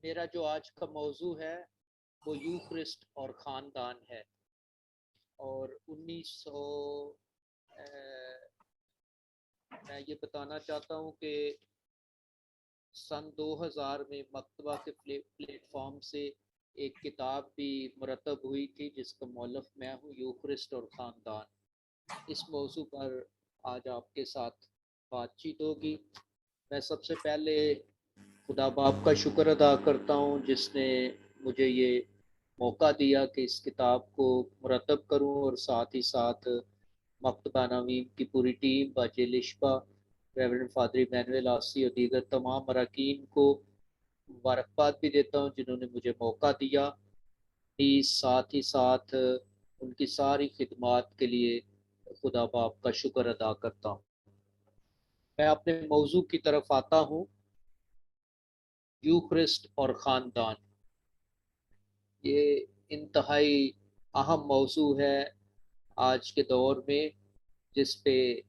मेरा जो आज का मौजू है वो यूक्रिस्ट और ख़ानदान है। और 1900 मैं ये बताना चाहता हूँ कि सन 2000 में मकतबा के प्लेटफॉर्म से एक किताब भी मुरतब हुई थी जिसका मौलफ मैं हूँ, यूक्रिस्ट और ख़ानदान। इस मौजू पर आज आपके साथ बातचीत होगी। मैं सबसे पहले खुदा बाप का शुक्र अदा करता हूँ जिसने मुझे ये मौका दिया कि इस किताब को मुरतब करूँ, और साथ ही साथ मकतबा नवीन की पूरी टीम, बाजे लिशबा, रेवरेंड फादर इमैनुअल आसी और दीगर तमाम अरकान को मुबारकबाद भी देता हूँ जिन्होंने मुझे मौका दिया। साथ ही साथ उनकी सारी खिदमात के लिए खुदा बाप का शुक्र अदा करता हूँ। मैं अपने मौजू की तरफ आता हूँ, यूक्रिस्ट और ख़ानदान। ये इंतहाई अहम मौजू है आज के दौर में, जिस पे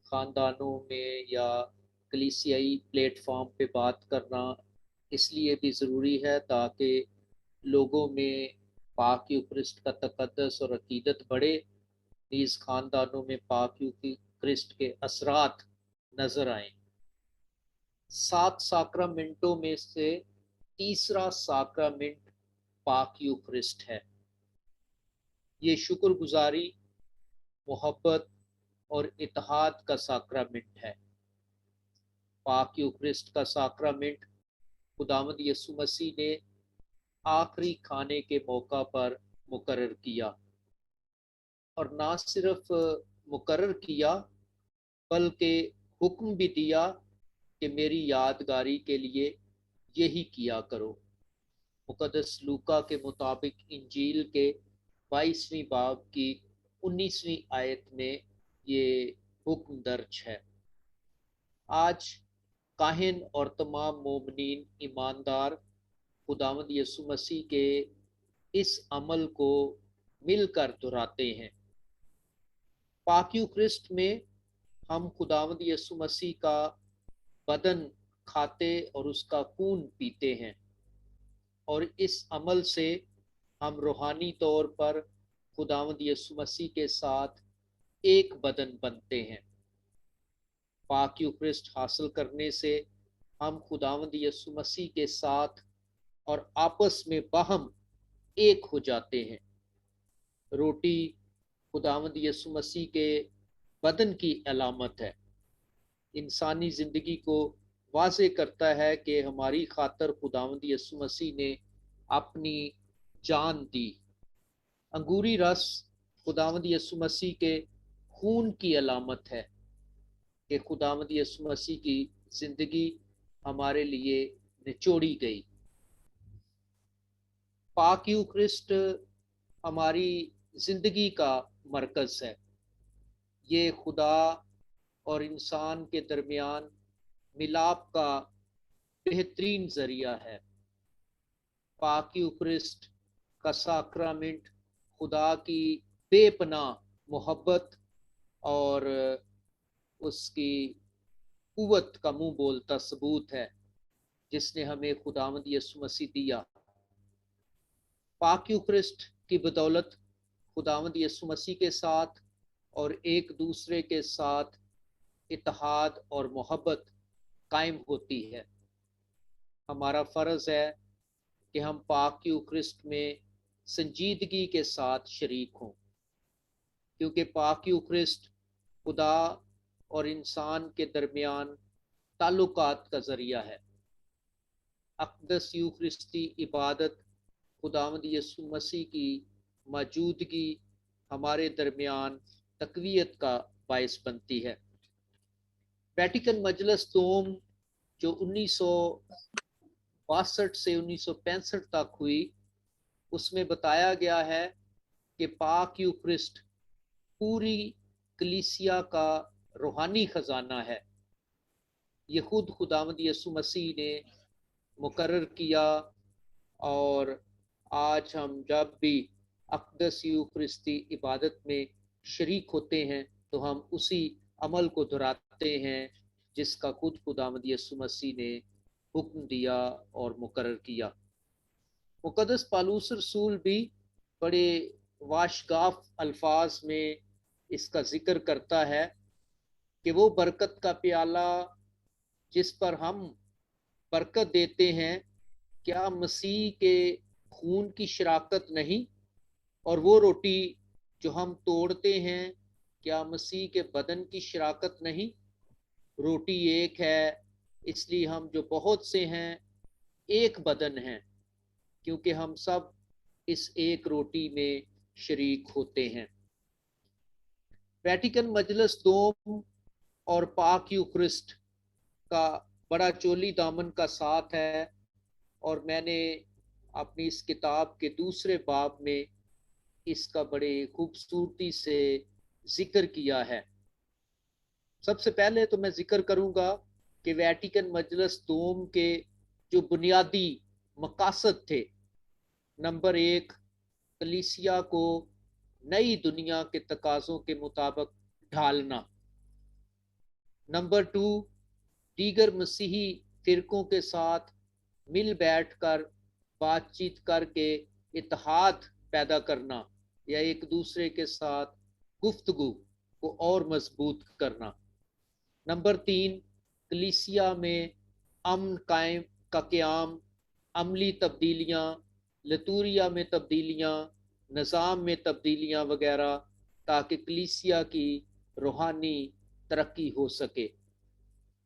ख़ानदानों में या कलीसियाई प्लेटफॉर्म पे बात करना इसलिए भी ज़रूरी है ताकि लोगों में पाक यूक्रिस्ट का तकद्दस और अकीदत बढ़े। नीज़ ख़ानदानों में पाक यूक्रिस्ट के असरात नज़र आएँ। 7 साक्रामेंटों में से तीसरा साक्रामेंट पाक यूक्रिस्ट है। ये शुक्रगुजारी, मोहब्बत और इत्तेहाद का साक्रामेंट है। पाक यूक्रिस्ट का साक्रामेंट खुदावंद यसु मसीह ने आखिरी खाने के मौका पर मुकर्रर किया, और ना सिर्फ मुकर्रर किया बल्कि हुक्म भी दिया कि मेरी यादगारी के लिए यही किया करो। मुकद्दस लूका के मुताबिक इंजील के 22वें बाब की 19वीं आयत में ये हुक्म दर्ज है। आज काहिन और तमाम मोमिनीन ईमानदार खुदावंद यसु मसीह के इस अमल को मिलकर दोहराते हैं। पाक यूक्रिस्ट में हम खुदावंद यसु मसीह का बदन खाते और उसका खून पीते हैं, और इस अमल से हम रूहानी तौर पर खुदावंद यसु मसीह के साथ एक बदन बनते हैं। पाक यूक्रिस्ट हासिल करने से हम खुदावंद यसु मसीह के साथ और आपस में बाहम एक हो जाते हैं। रोटी खुदावंद यसु मसीह के बदन की अलामत है। इंसानी ज़िंदगी को वाज़े करता है कि हमारी खातर खुदावंद यसु मसीह ने अपनी जान दी। अंगूरी रस खुदावंद यसु मसीह के खून की अलामत है कि खुदावंद यसु मसीह की ज़िंदगी हमारे लिए निचोड़ी गई। पाक यूक्रिस्ट हमारी ज़िंदगी का मरकज़ है। ये खुदा और इंसान के दरमियान मिलाप का बेहतरीन ज़रिया है। पाक यूक्रिस्ट का साक्रामेंट खुदा की बेपनाह मोहब्बत और उसकी कुव्वत का मुंह बोलता सबूत है जिसने हमें खुदावंद यसु मसीह दिया। पाक यूक्रिस्ट की बदौलत खुदावंद यसु मसीह के साथ और एक दूसरे के साथ इत्तेहाद और मोहब्बत कायम होती है। हमारा फ़र्ज़ है कि हम पाक यूक्रिस्ट में संजीदगी के साथ शरीक हों, क्योंकि पाक यूक्रिस्ट खुदा और इंसान के दरमियान ताल्लुकात का ज़रिया है। अक़दस यूक्रिस्ती इबादत खुदावंद यसु मसीह की मौजूदगी हमारे दरमियान तक़वियत का बायस बनती है। वेटिकन मजलिस दोम जो 1962 से 1965 तक हुई, उसमें बताया गया है कि पाक यूक्रिस्ट पूरी कलीसिया का रूहानी ख़जाना है। ये खुद खुदावंद यसु मसीह ने मुकर्रर किया, और आज हम जब भी अक़दस यूक्रिस्ती इबादत में शरीक होते हैं तो हम उसी अमल को दोहराते हैं जिसका खुद खुदावंद यसु मसीह ने हुक्म दिया और मुकर्रर किया। मुक़द्दस पालूस रसूल भी बड़े वाशगाफ अल्फाज में इसका जिक्र करता है कि वो बरकत का प्याला जिस पर हम बरकत देते हैं, क्या मसीह के खून की शराकत नहीं? और वो रोटी जो हम तोड़ते हैं, क्या मसीह के बदन की शराकत नहीं? रोटी एक है, इसलिए हम जो बहुत से हैं, एक बदन हैं, क्योंकि हम सब इस एक रोटी में शरीक होते हैं। वेटिकन मजलिस दोम और पाक यूक्रिस्ट का बड़ा चोली दामन का साथ है, और मैंने अपनी इस किताब के दूसरे बाब में इसका बड़े खूबसूरती से जिक्र किया है। सबसे पहले तो मैं जिक्र करूंगा कि वेटिकन मजलिस दोम के जो बुनियादी मकासद थे। नंबर एक, कलीसिया को नई दुनिया के तकाज़ों के मुताबिक ढालना। नंबर टू, दीगर मसीही फिरकों के साथ मिल बैठ कर बातचीत करके इत्तेहाद पैदा करना या एक दूसरे के साथ गुफ्तगू को और मजबूत करना। नंबर तीन, कलीसिया में अमन कायम का क़याम, अमली तब्दीलियाँ, लतूरिया में तब्दीलियाँ, निज़ाम में तब्दीलियाँ वगैरह, ताकि कलीसिया की रूहानी तरक्की हो सके।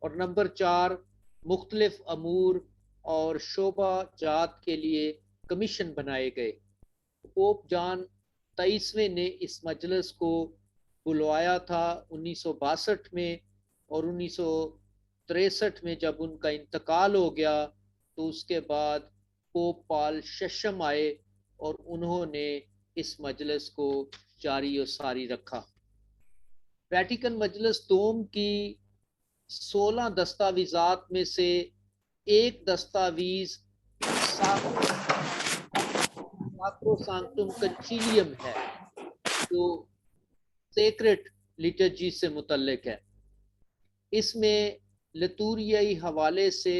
और नंबर चार, मुख्तलिफ अमूर और शोबा जात के लिए कमीशन बनाए गए। पोप जॉन 23वें ने इस मजलिस को बुलवाया था 1962 में, और 1963 में जब उनका इंतकाल हो गया तो उसके बाद पोप पॉल छठम आए और उन्होंने इस मजलिस को जारी और सारी रखा। वेटिकन मजलिस दोम की 16 दस्तावेजात में से एक दस्तावेज सैक्रोसांक्टुम कंसीलियम है, जो सेक्रेट लिटर्जी से मुतल्लिक है। इसमें लतूरियाई हवाले से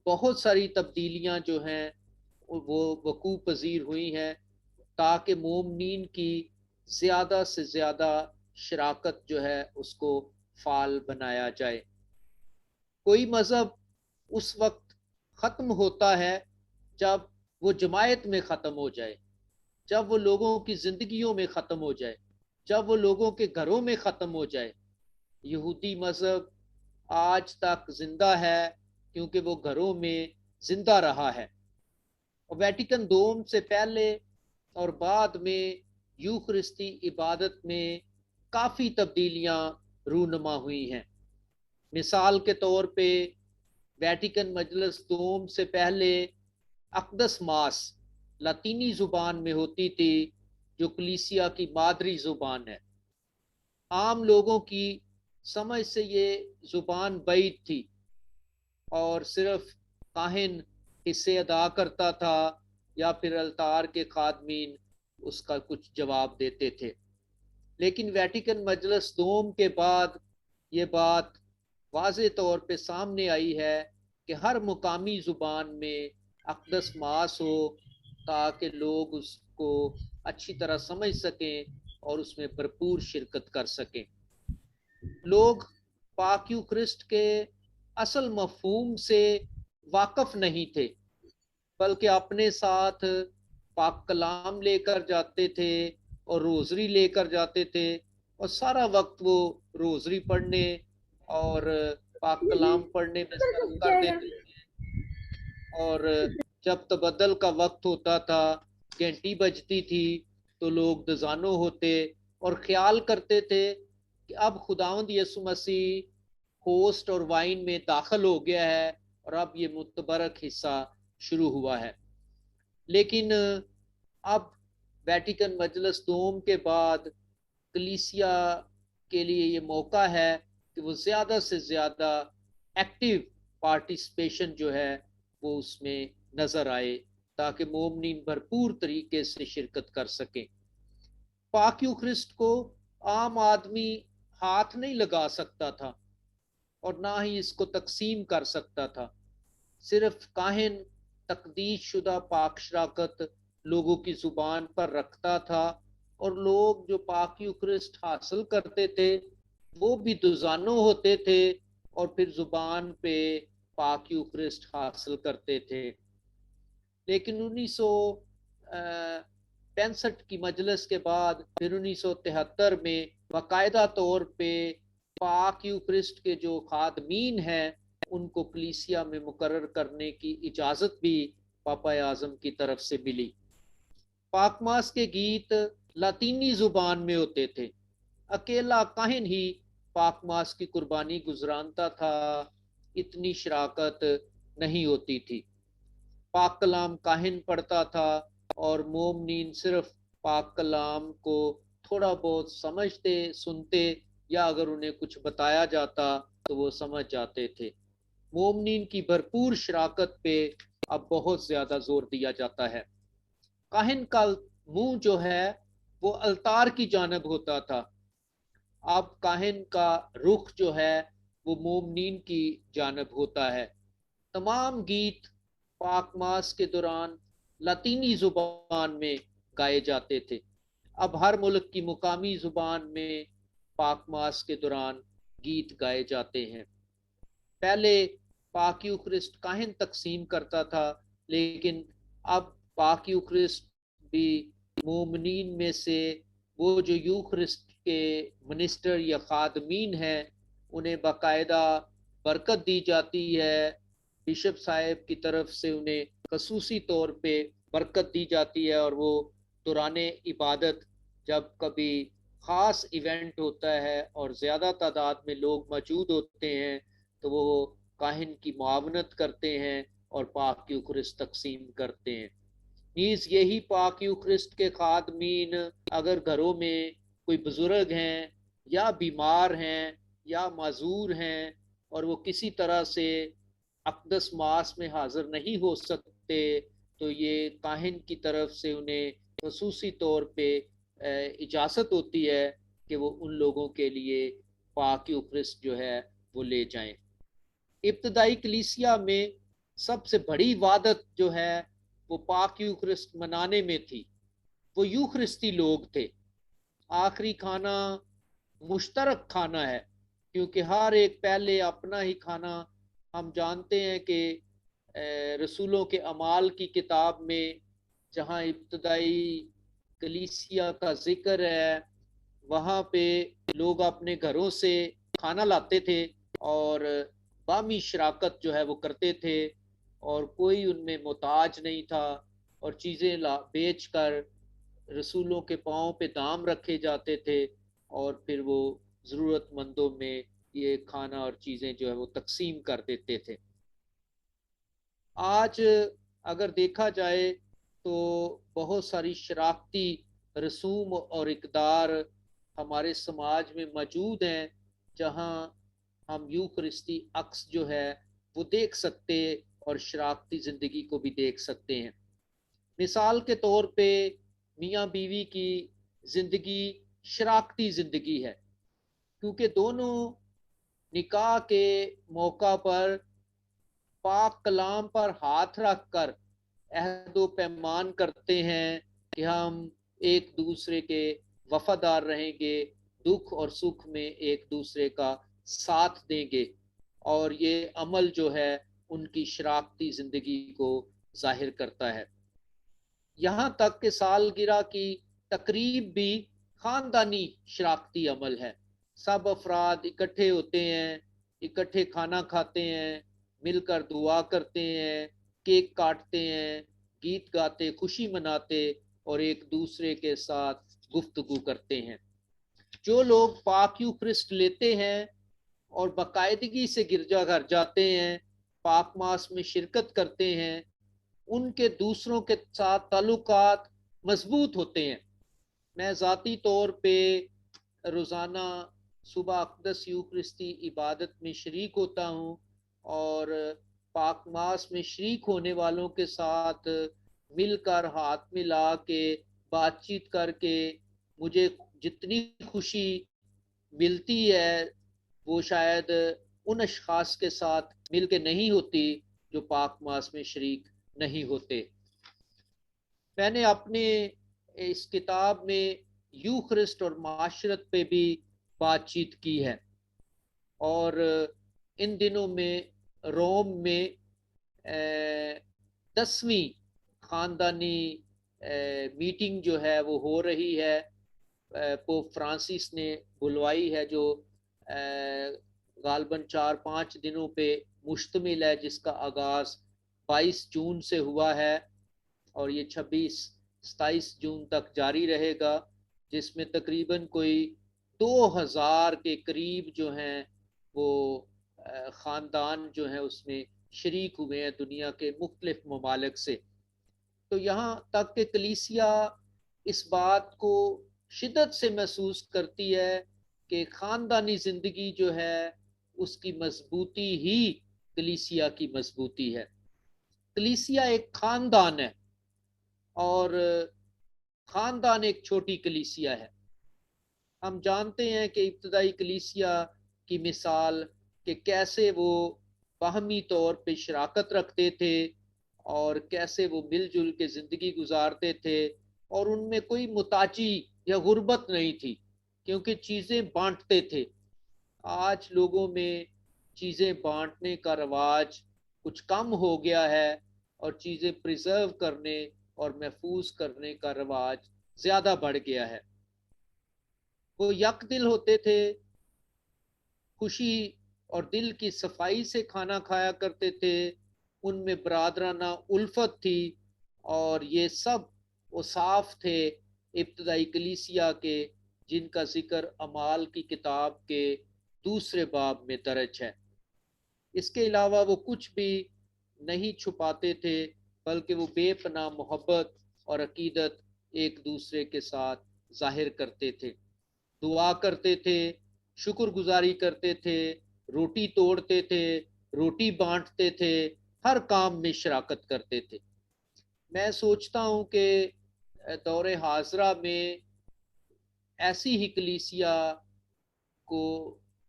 बहुत सारी तब्दीलियां जो हैं वो वकूफ़ पजीर हुई हैं, ताकि मोमनीन की ज़्यादा से ज़्यादा शराकत जो है उसको फ़ाल बनाया जाए। कोई मज़हब उस वक्त ख़त्म होता है जब वो जमायत में ख़त्म हो जाए, जब वो लोगों की ज़िंदगियों में ख़त्म हो जाए, जब वो लोगों के घरों में ख़त्म हो जाए। यहूदी मज़हब आज तक जिंदा है क्योंकि वो घरों में जिंदा रहा है। और वेटिकन दोम से पहले और बाद में यूखरिस्ती इबादत में काफ़ी तब्दीलियां रूनुमा हुई हैं। मिसाल के तौर पे वेटिकन मजलिस दोम से पहले अक़दस मास लातीनी ज़ुबान में होती थी, जो कलीसिया की मादरी ज़ुबान है। आम लोगों की समझ से ये ज़ुबान बैद थी और सिर्फ काहिन हिस्से अदा करता था या फिर अल्तार के खादमीन उसका कुछ जवाब देते थे। लेकिन वेटिकन मजलिस दोम के बाद ये बात वाज़े तौर पे सामने आई है कि हर मुकामी ज़ुबान में अक़दस मास हो, ताकि लोग उसको अच्छी तरह समझ सकें और उसमें भरपूर शिरकत कर सकें। लोग पाक यूक्रिस्ट के असल मफहूम से वाकफ नहीं थे, बल्कि अपने साथ पाक कलाम लेकर जाते थे और रोज़री लेकर जाते थे, और सारा वक्त वो रोज़री पढ़ने और पाक कलाम पढ़ने में सर्फ कर देते थे। और जब तबद्दल का वक्त होता था, घंटी बजती थी, तो लोग दजानो होते और ख्याल करते थे कि अब खुदावंद यसु मसीह होस्ट और वाइन में दाखिल हो गया है और अब ये मुतबरक हिस्सा शुरू हुआ है। लेकिन अब वेटिकन मजलिस दोम के बाद कलीसिया के लिए ये मौका है कि वो ज़्यादा से ज़्यादा एक्टिव पार्टिसिपेशन जो है वो उसमें नज़र आए, ताकि मोमनीन भरपूर तरीके से शिरकत कर सकें। पाक यूक्रिस्ट को आम आदमी हाथ नहीं लगा सकता था और ना ही इसको तकसीम कर सकता था। सिर्फ काहिन तकदीस शुदा पाक शराकत लोगों की जुबान पर रखता था, और लोग जो पाक यूक्रिस्ट हासिल करते थे वो भी दुजानो होते थे और फिर जुबान पे पाक यूक्रिस्ट हासिल करते थे। लेकिन 1965 की मजलिस के बाद फिर 1973 में बाकायदा तौर पे पाक यूक्रिस्ट के जो खादमीन हैं उनको कलीसिया में मुकर्रर करने की इजाज़त भी पापा आज़म की तरफ से मिली। पाकमास के गीत लातीनी जुबान में होते थे। अकेला काहिन ही पाकमास की कुर्बानी गुजरानता था, इतनी शराकत नहीं होती थी। पाक कलाम काहिन पढ़ता था और मोमनीन सिर्फ पाक कलाम को थोड़ा बहुत समझते सुनते, या अगर उन्हें कुछ बताया जाता तो वो समझ जाते थे। मोमनीन की भरपूर शराकत पे अब बहुत ज्यादा जोर दिया जाता है। काहिन का मुंह जो है वो अलतार की जानब होता था, अब काहिन का रुख जो है वो मोमनीन की जानब होता है। तमाम गीत पाक मास के दौरान लातीनी जुबान में गाए जाते थे। अब हर मुल्क की मुकामी जुबान में पाक मास के दौरान गीत गाए जाते हैं। पहले पाक यूक्रिस्ट काहिन तकसीम करता था, लेकिन अब पाक यूक्रिस्ट भी मोमिनीन में से वो जो यूक्रिस्ट के मिनिस्टर या खादमीन हैं उन्हें बाकायदा बरकत दी जाती है। बिशप साहब की तरफ से उन्हें खसूसी तौर पे बरकत दी जाती है, और वो दौरान इबादत जब कभी ख़ास इवेंट होता है और ज़्यादा तादाद में लोग मौजूद होते हैं तो वो काहिन की मुआवनत करते हैं और पाक यूक्रिस्ट तकसीम करते हैं। नीज यही पाक यूक्रिस्ट के खादमीन अगर घरों में कोई बुजुर्ग हैं या बीमार हैं या माजूर हैं और वो किसी तरह से अक़दस मास में हाजिर नहीं हो सकते, तो ये काहिन की तरफ से उन्हें खसूसी तौर पे इजाज़त होती है कि वो उन लोगों के लिए पाक यूक्रिस्ट जो है वो ले जाएं। इब्तदाई कलीसिया में सबसे बड़ी इबादत जो है वो पाक यूक्रिस्ट मनाने में थी। वो यूक्रिस्ती लोग थे। आखिरी खाना मुश्तरक खाना है, क्योंकि हर एक पहले अपना ही खाना। हम जानते हैं कि रसूलों के अमाल की किताब में जहाँ इब्तदाई कलीसिया का जिक्र है वहाँ पे लोग अपने घरों से खाना लाते थे और बामी शराकत जो है वो करते थे, और कोई उनमें मोहताज नहीं था, और चीज़ें ला बेच कर रसूलों के पाँव पे दाम रखे जाते थे, और फिर वो ज़रूरतमंदों में ये खाना और चीज़ें जो है वो तकसीम कर देते थे। आज अगर देखा जाए तो बहुत सारी शरारती रसूम और इकदार हमारे समाज में मौजूद हैं, जहाँ हम यूखरिस्ती अक्स जो है वो देख सकते और शरारती ज़िंदगी को भी देख सकते हैं। मिसाल के तौर पे मियाँ बीवी की ज़िंदगी शरारती ज़िंदगी है, क्योंकि दोनों निकाह के मौका पर पाक कलाम पर हाथ रख कर अहदो पैमान करते हैं कि हम एक दूसरे के वफादार रहेंगे, दुख और सुख में एक दूसरे का साथ देंगे, और ये अमल जो है उनकी शरारती ज़िंदगी को जाहिर करता है। यहाँ तक कि सालगिरह की तकरीब भी ख़ानदानी शरारती अमल है। सब अफराद इकट्ठे होते हैं, इकट्ठे खाना खाते हैं, मिलकर दुआ करते हैं, केक काटते हैं, गीत गाते, खुशी मनाते और एक दूसरे के साथ गुफ्तगू करते हैं। जो लोग पाक यूक्रिस्ट लेते हैं और बाकायदगी से गिरजाघर जाते हैं, पाक मास में शिरकत करते हैं, उनके दूसरों के साथ ताल्लुकात मजबूत होते हैं। मैं ज़ाती तौर पे रोज़ाना सुबह अक़दस यूक्रिस्ती इबादत में शरीक होता हूँ, और पाक मास में शरीक होने वालों के साथ मिलकर हाथ मिला के बातचीत करके मुझे जितनी खुशी मिलती है वो शायद उन अशखास के साथ मिल के नहीं होती जो पाक मास में शरीक नहीं होते। मैंने अपने इस किताब में यूखरिस्ट और माशरत पे भी बातचीत की है, और इन दिनों में रोम में 10वीं ख़ानदानी मीटिंग जो है वो हो रही है। पोप फ्रांसिस ने बुलवाई है, जो गालबन 4-5 दिनों पे मुश्तमिल है, जिसका आगाज़ 22 जून से हुआ है और ये 26-27 जून तक जारी रहेगा, जिसमें तकरीबन कोई 2000 के करीब जो हैं वो ख़ानदान जो हैं उसमें शरीक हुए हैं दुनिया के मुख्तलिफ ममालिक से। तो यहाँ तक कि कलीसिया इस बात को शिद्दत से महसूस करती है कि ख़ानदानी ज़िंदगी जो है उसकी मजबूती ही कलीसिया की मजबूती है। कलीसिया एक ख़ानदान है और ख़ानदान एक छोटी कलीसिया है। हम जानते हैं कि इब्तदाई कलीसिया की मिसाल कि कैसे वो बाहमी तौर पे शराकत रखते थे और कैसे वो मिलजुल के ज़िंदगी गुजारते थे, और उनमें कोई मुताजी या गुर्बत नहीं थी, क्योंकि चीज़ें बांटते थे। आज लोगों में चीज़ें बांटने का रवाज कुछ कम हो गया है और चीज़ें प्रिजर्व करने और महफूज करने का रवाज ज़्यादा बढ़ गया है। वो यक दिल होते थे, खुशी और दिल की सफाई से खाना खाया करते थे, उनमें बरादराना उल्फत थी, और ये सब वो साफ थे इब्तदाई कलीसिया के, जिनका जिक्र अमाल की किताब के दूसरे बाब में दर्ज है। इसके अलावा वो कुछ भी नहीं छुपाते थे, बल्कि वो बेपनाह मोहब्बत और अकीदत एक दूसरे के साथ जाहिर करते थे, दुआ करते थे, शुक्रगुजारी करते थे, रोटी तोड़ते थे, रोटी बांटते थे, हर काम में शराकत करते थे। मैं सोचता हूँ कि दौरे हाजरा में ऐसी ही कलीसिया को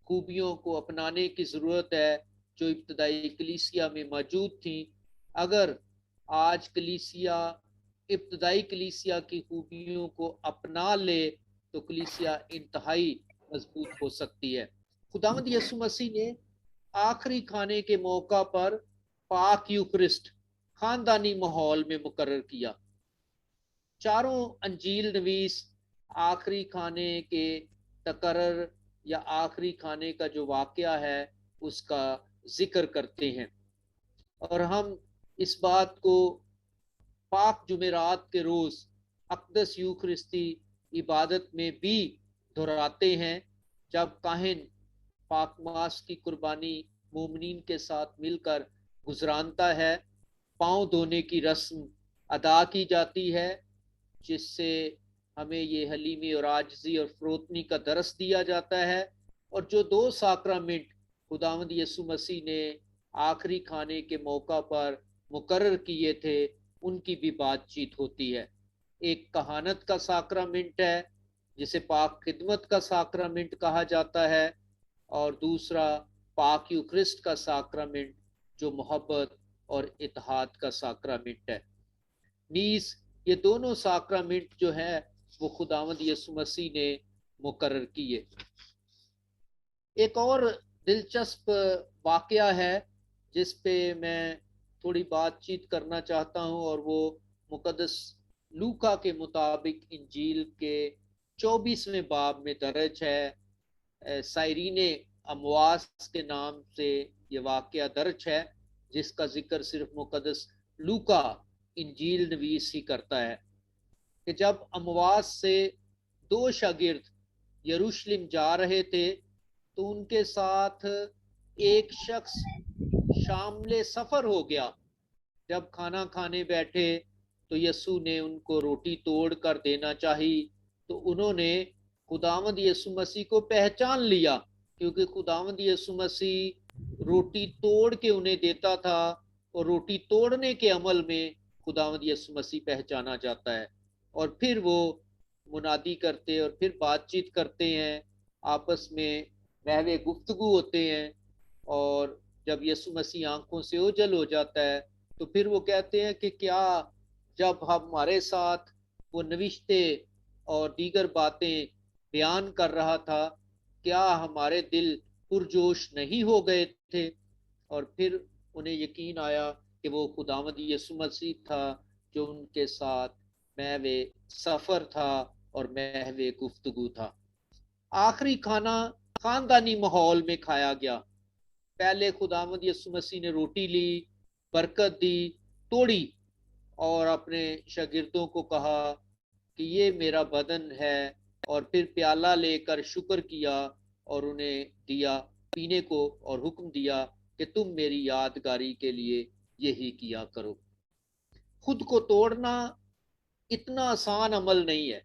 खूबियों को अपनाने की ज़रूरत है जो इब्तदाई कलीसिया में मौजूद थी। अगर आज कलीसिया इब्तदाई कलीसिया की खूबियों को अपना ले तो कलीसिया इंतहाई मजबूत हो सकती है। खुदावंद यसु मसीह ने आखिरी खाने के मौका पर पाक यूक्रिस्ट खानदानी माहौल में मुकर्रर किया। चारों अंजील नवीस आखिरी खाने के तकर्रर या आखिरी खाने का जो वाकया है उसका जिक्र करते हैं, और हम इस बात को पाक जुमेरात के रोज़ अक़दस यूखरिस्ती इबादत में भी दोहराते हैं, जब काहिन पाक मास की कुर्बानी मोमिनीन के साथ मिलकर गुजरानता है। पाँव धोने की रस्म अदा की जाती है, जिससे हमें ये हलीमी और आजजी और फरोतनी का दरस दिया जाता है, और जो दो साक्रामेंट खुदावंद यसु मसीह ने आखिरी खाने के मौका पर मुकर्रर किए थे उनकी भी बातचीत होती है। एक कहानत का साक्रामेंट है जिसे पाक खिदमत का साक्रामेंट कहा जाता है, और दूसरा पाक यूक्रिस्ट का साक्रामेंट जो मोहब्बत और इत्तेहाद का साक्रामेंट है। नीस ये दोनों साक्रामेंट जो है वो खुदावंद यसु मसीह ने मुकर्रर किए। एक और दिलचस्प वाकया है जिस पे मैं थोड़ी बातचीत करना चाहता हूँ, और वो मुकद्दस लूका के मुताबिक इंजील के 24वें बाब में दर्ज है। साइरीने अमवास के नाम से ये वाकया दर्ज है, जिसका जिक्र सिर्फ मुकद्दस लूका इंजील नवीस ही करता है, कि जब अमवास से दो शागिर्द यरूशलेम जा रहे थे तो उनके साथ एक शख्स शामिल सफर हो गया। जब खाना खाने बैठे तो यसु ने उनको रोटी तोड़ कर देना चाहिए, तो उन्होंने खुदावंद यसु मसीह को पहचान लिया, क्योंकि खुदावंद यसु मसीह रोटी तोड़ के उन्हें देता था, और रोटी तोड़ने के अमल में खुदावंद यसु मसीह पहचाना जाता है। और फिर वो मुनादी करते और फिर बातचीत करते हैं, आपस में बहवे गुफ्तगू होते हैं, और जब यीशु मसीह आंखों से ओझल हो जाता है तो फिर वो कहते हैं कि क्या जब हमारे साथ वो नविश्ते और दीगर बातें बयान कर रहा था, क्या हमारे दिल पुरजोश नहीं हो गए थे? और फिर उन्हें यकीन आया कि वो खुदावंद यीशु मसीह था जो उनके साथ महवे सफर था और महवे गुफ्तगू था। आखिरी खाना खानदानी माहौल में खाया गया। पहले खुदावंद यीशु मसीह ने रोटी ली, बरकत दी, तोड़ी और अपने शागिर्दों को कहा कि ये मेरा बदन है, और फिर प्याला लेकर शुक्र किया और उन्हें दिया पीने को और हुक्म दिया कि तुम मेरी यादगारी के लिए यही किया करो। खुद को तोड़ना इतना आसान अमल नहीं है।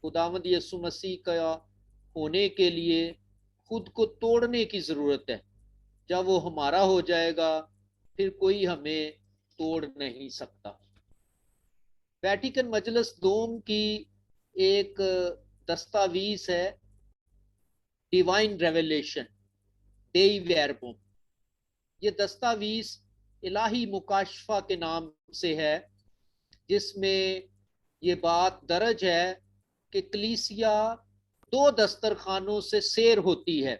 खुदावंद यीशु मसीह का होने के लिए खुद को तोड़ने की जरूरत है। जब वो हमारा हो जाएगा फिर कोई हमें तोड़ नहीं सकता। वेटिकन मजलिस दोम की एक दस्तावीज है, डिवाइन रेवलेशन, डेई वेरबोम। ये दस्तावीज इलाही मुकाशफा के नाम से है, जिसमें ये बात दर्ज है कि कलीसिया दो दस्तरखानों से सैर होती है,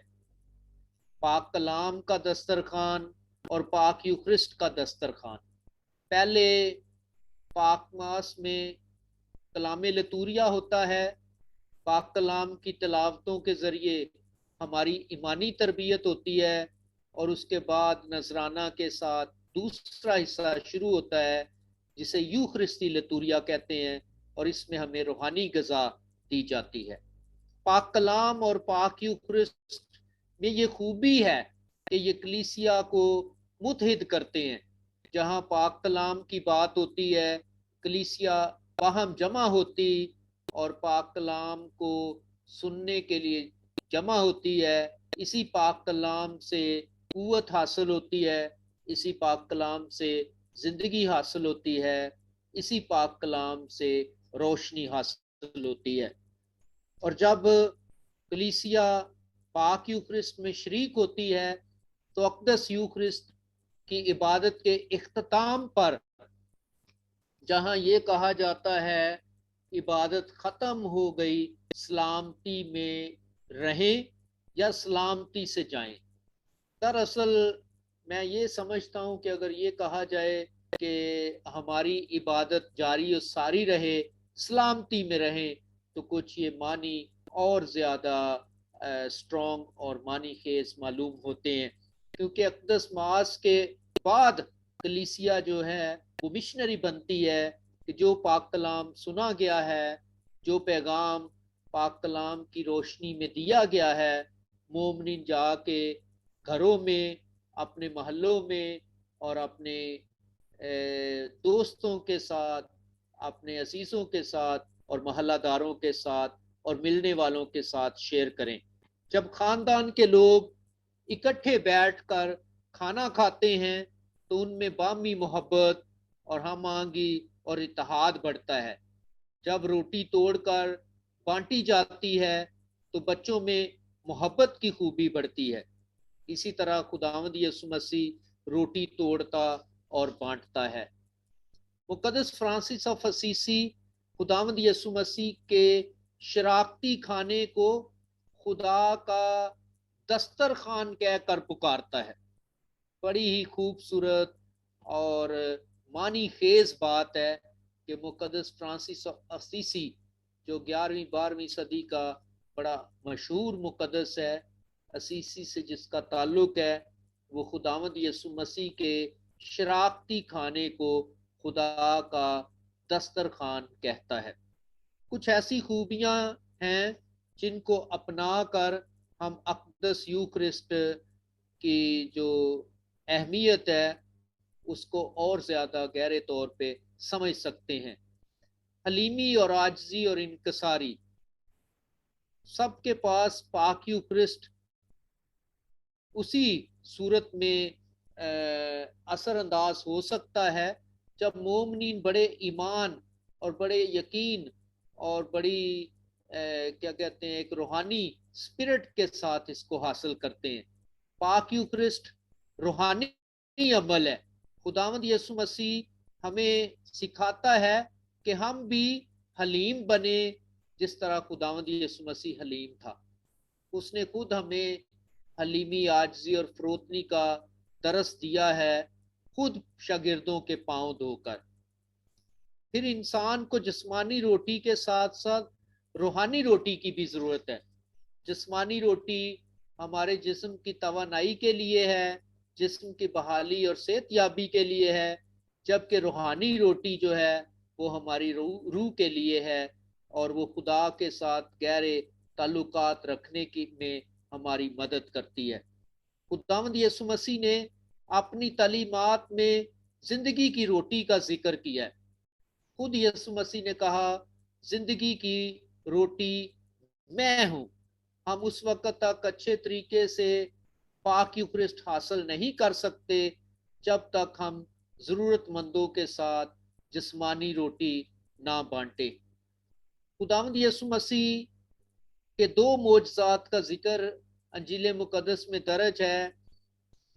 पाक कलाम का दस्तरखान और पाक यूक्रिस्ट का दस्तरखान। पहले पाक मास में कलाम लतूरिया होता है। पाक कलाम की तिलावतों के ज़रिए हमारी ईमानी तरबियत होती है, और उसके बाद नजराना के साथ दूसरा हिस्सा शुरू होता है जिसे यूखरिस्ती लतूरिया कहते हैं, और इसमें हमें रूहानी गज़ा दी जाती है। पाक कलाम और पाक यूखरिस्ट में ये खूबी है कि ये कलीसिया को मुतहिद करते हैं। जहाँ पाक कलाम की बात होती है, कलीसिया बाहम जमा होती और पाक कलाम को सुनने के लिए जमा होती है। इसी पाक कलाम से कुव्वत हासिल होती है, इसी पाक कलाम से जिंदगी हासिल होती है, इसी पाक कलाम से रोशनी हासिल होती है। और जब कलीसिया पाक यूक्रिस्ट में शरीक होती है तो अक़दस यूक्रिस्ट की इबादत के इख्तिताम पर, जहां ये कहा जाता है इबादत ख़त्म हो गई, सलामती में रहें या सलामती से जाएं। दरअसल मैं ये समझता हूँ कि अगर ये कहा जाए कि हमारी इबादत जारी और सारी रहे, सलामती में रहें, तो कुछ ये मानी और ज़्यादा स्ट्रॉन्ग और मानी खेज मालूम होते हैं। क्योंकि अक़दस मास के बाद कलीसिया जो है वो मिशनरी बनती है कि जो पाक कलाम सुना गया है, जो पैगाम पाक कलाम की रोशनी में दिया गया है, मोमिन जाके घरों में, अपने मोहल्लों में और अपने दोस्तों के साथ, अपने अजीज़ों के साथ और मोहल्लादारों के साथ और मिलने वालों के साथ शेयर करें। जब ख़ानदान के लोग इकट्ठे बैठकर खाना खाते हैं तो उनमें बामी मोहब्बत और हम आहंगी और इत्तेहाद बढ़ता है। जब रोटी तोड़कर बांटी जाती है तो बच्चों में मोहब्बत की खूबी बढ़ती है। इसी तरह खुदावंद यीशु मसीह रोटी तोड़ता और बांटता है। मुकद्दस फ्रांसिस ऑफ असीसी खुदावंद यीशु मसीह के शराकती खाने को खुदा का दस्तरखान कहकर पुकारता है। बड़ी ही खूबसूरत और मानी खेज बात है कि मुकद्दस फ्रांसिस ऑफ असीसी, जो 11वीं 12वीं सदी का बड़ा मशहूर मुकद्दस है, असीसी से जिसका ताल्लुक है, वो खुदावंद यीशु मसीह के शराकती खाने को खुदा का दस्तरखान कहता है। कुछ ऐसी खूबियां हैं जिनको अपना कर हम अक़दस यूक्रिस्ट की जो अहमियत है उसको और ज़्यादा गहरे तौर पे समझ सकते हैं। हलीमी और आजजी और इनकसारी, सबके पास पाक यूक्रिस्ट उसी सूरत में असरअंदाज हो सकता है जब मोमिन बड़े ईमान और बड़े यकीन और बड़ी क्या कहते हैं, एक रूहानी स्पिरिट के साथ इसको हासिल करते हैं। पाक यूक्रिस्ट रूहानी अमल है। खुदावंद यीशु मसीह हमें सिखाता है कि हम भी हलीम बने, जिस तरह खुदावंद यीशु मसीह हलीम था। उसने खुद हमें हलीमी, आजजी और फरोतनी का दरस दिया है, खुद शागिर्दों के पांव धोकर। फिर इंसान को जिस्मानी रोटी के साथ साथ रूहानी रोटी की भी जरूरत है। जिस्मानी रोटी हमारे जिस्म की तवानाई के लिए है, जिस्म की बहाली और सेहतयाबी के लिए है, जबकि रूहानी रोटी जो है वो हमारी रूह के लिए है, और वो खुदा के साथ गहरे ताल्लुकात रखने की में हमारी मदद करती है। खुदावंद यीशु मसीह ने अपनी तालीमात में जिंदगी की रोटी का जिक्र किया है। खुद यीशु मसीह ने कहा, जिंदगी की रोटी मैं हूं। हम उस वक्त तक अच्छे तरीके से पाक यूक्रिस्ट हासिल नहीं कर सकते जब तक हम जरूरतमंदों के साथ जिस्मानी रोटी ना बांटे। खुदावंद यीशु मसीह के दो मोजज़ात का जिक्र अंजील मुकद्दस में दर्ज है।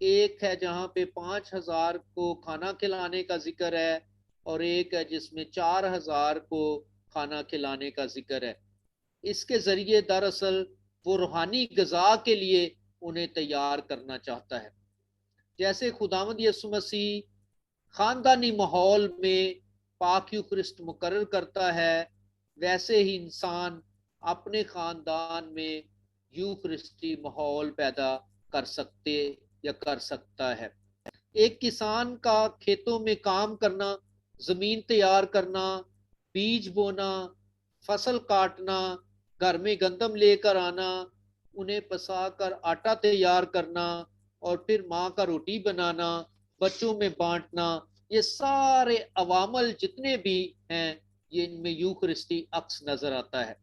एक है जहां पे 5,000 को खाना खिलाने का जिक्र है, और एक है जिसमें 4,000 को खाना खिलाने का जिक्र है। इसके जरिए दरअसल वो रूहानी गजा के लिए उन्हें तैयार करना चाहता है। जैसे खुदावंद यीशु मसीह खानदानी माहौल में पाक यूक्रिस्ट मुकर्रर करता है, वैसे ही इंसान अपने खानदान में यूक्रिस्टी माहौल पैदा कर सकते या कर सकता है। एक किसान का खेतों में काम करना, जमीन तैयार करना, बीज बोना, फसल काटना, घर में गंदम लेकर आना, उन्हें पसाकर आटा तैयार करना, और फिर माँ का रोटी बनाना, बच्चों में बांटना, ये सारे अवामल जितने भी हैं, ये इनमें यूखरिस्ती अक्स नजर आता है।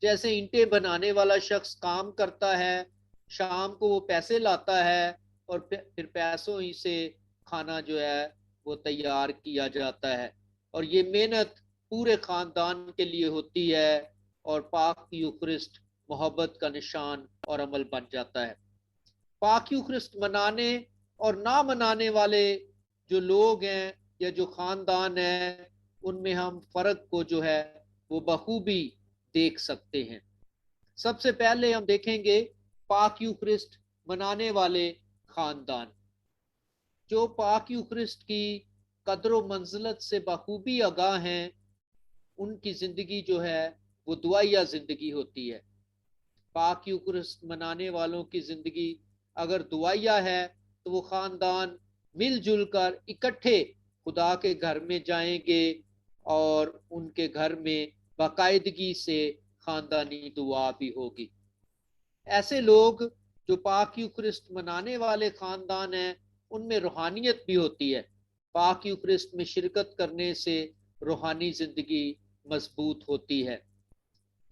जैसे ईंटें बनाने वाला शख्स काम करता है, शाम को वो पैसे लाता है, और फिर पैसों ही से खाना जो है वो तैयार किया जाता है, और ये मेहनत पूरे खानदान के लिए होती है, और पाक यूक्रिस्ट मोहब्बत का निशान और अमल बन जाता है। पाक यूक्रिस्ट मनाने और ना मनाने वाले जो लोग हैं या जो खानदान है, उनमें हम फर्क को जो है वो बखूबी देख सकते हैं। सबसे पहले हम देखेंगे पाक यूक्रिस्ट मनाने वाले खानदान। जो पाक यूक्रिस्ट की कदर मंजिलत से बखूबी आगाह हैं, उनकी जिंदगी जो है वो दुआया जिंदगी होती है। पाक यूक्रिस्ट मनाने वालों की जिंदगी अगर दुआया है, तो वो खानदान मिलजुल कर इकट्ठे खुदा के घर में जाएंगे, और उनके घर में बाकायदगी से खानदानी दुआ भी होगी। ऐसे लोग जो पाक यूक्रिस्ट मनाने वाले खानदान हैं, उनमें रूहानियत भी होती है। पाक यूक्रिस्ट में शिरकत करने से रूहानी जिंदगी मजबूत होती है।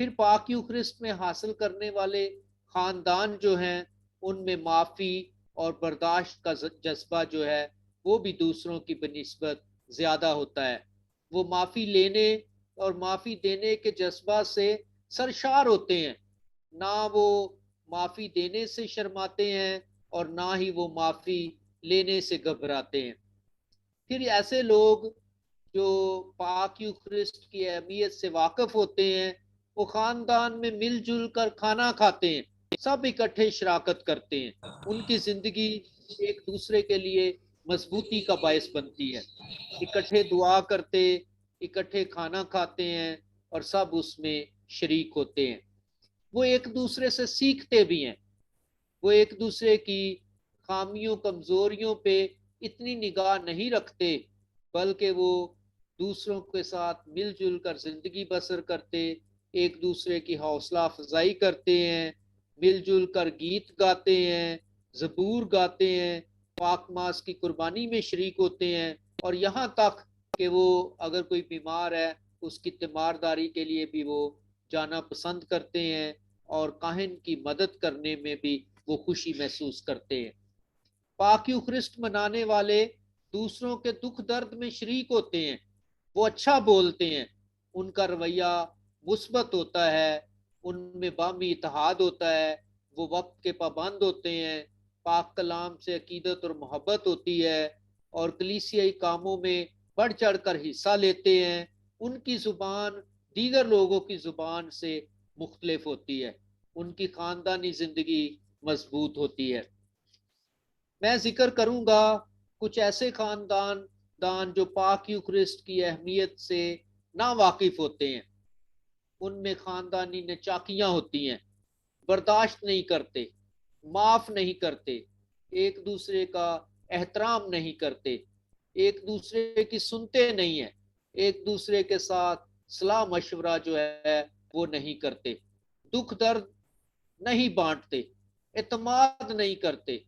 फिर पाक यूक्रिस्ट में हासिल करने वाले खानदान जो हैं, उनमें माफ़ी और बर्दाश्त का जज्बा जो है वो भी दूसरों की बनिस्बत ज़्यादा होता है। वो माफ़ी लेने और माफ़ी देने के जज्बा से सरशार होते हैं। ना वो माफ़ी देने से शर्माते हैं, और ना ही वो माफ़ी लेने से घबराते हैं। फिर ऐसे लोग जो पाक यूक्रिस्ट की अहमियत से वाकिफ होते हैं, वो खानदान में मिलजुल कर खाना खाते हैं, सब इकट्ठे शराकत करते हैं। उनकी जिंदगी एक दूसरे के लिए मजबूती का बायस बनती है। इकट्ठे दुआ करते, इकट्ठे खाना खाते हैं, और सब उसमें शरीक होते हैं। वो एक दूसरे से सीखते भी हैं। वो एक दूसरे की खामियों कमजोरियों पे इतनी निगाह नहीं रखते, बल्कि वो दूसरों के साथ मिलजुल कर जिंदगी बसर करते, एक दूसरे की हौसला अफजाई करते हैं, मिलजुल कर गीत गाते हैं, जबूर गाते हैं, पाक मास की कुर्बानी में शरीक होते हैं, और यहाँ तक कि वो अगर कोई बीमार है, उसकी तीमारदारी के लिए भी वो जाना पसंद करते हैं, और काहिन की मदद करने में भी वो खुशी महसूस करते हैं। पाक यूक्रिस्ट मनाने वाले दूसरों के दुख दर्द में शरीक होते हैं। वो अच्छा बोलते हैं, उनका रवैया मुस्बत होता है, उनमें बामी इत्तेहाद होता है, वो वक्त के पाबंद होते हैं, पाक कलाम से अकीदत और मोहब्बत होती है और कलीसियाई कामों में बढ़ चढ़ कर हिस्सा लेते हैं, उनकी ज़ुबान दीगर लोगों की ज़ुबान से मुख्तलिफ होती है, उनकी ख़ानदानी ज़िंदगी मजबूत होती है। मैं जिक्र करूंगा कुछ ऐसे खानदान जो पाक यूक्रिस्ट की अहमियत से ना वाकिफ होते हैं। उनमें खानदानी नचाकियां होती हैं, बर्दाश्त नहीं करते, माफ नहीं करते, एक दूसरे का एहतराम नहीं करते, एक दूसरे की सुनते नहीं है, एक दूसरे के साथ सलाह मशवरा जो है वो नहीं करते, दुख दर्द नहीं बांटते, एतमाद नहीं करते,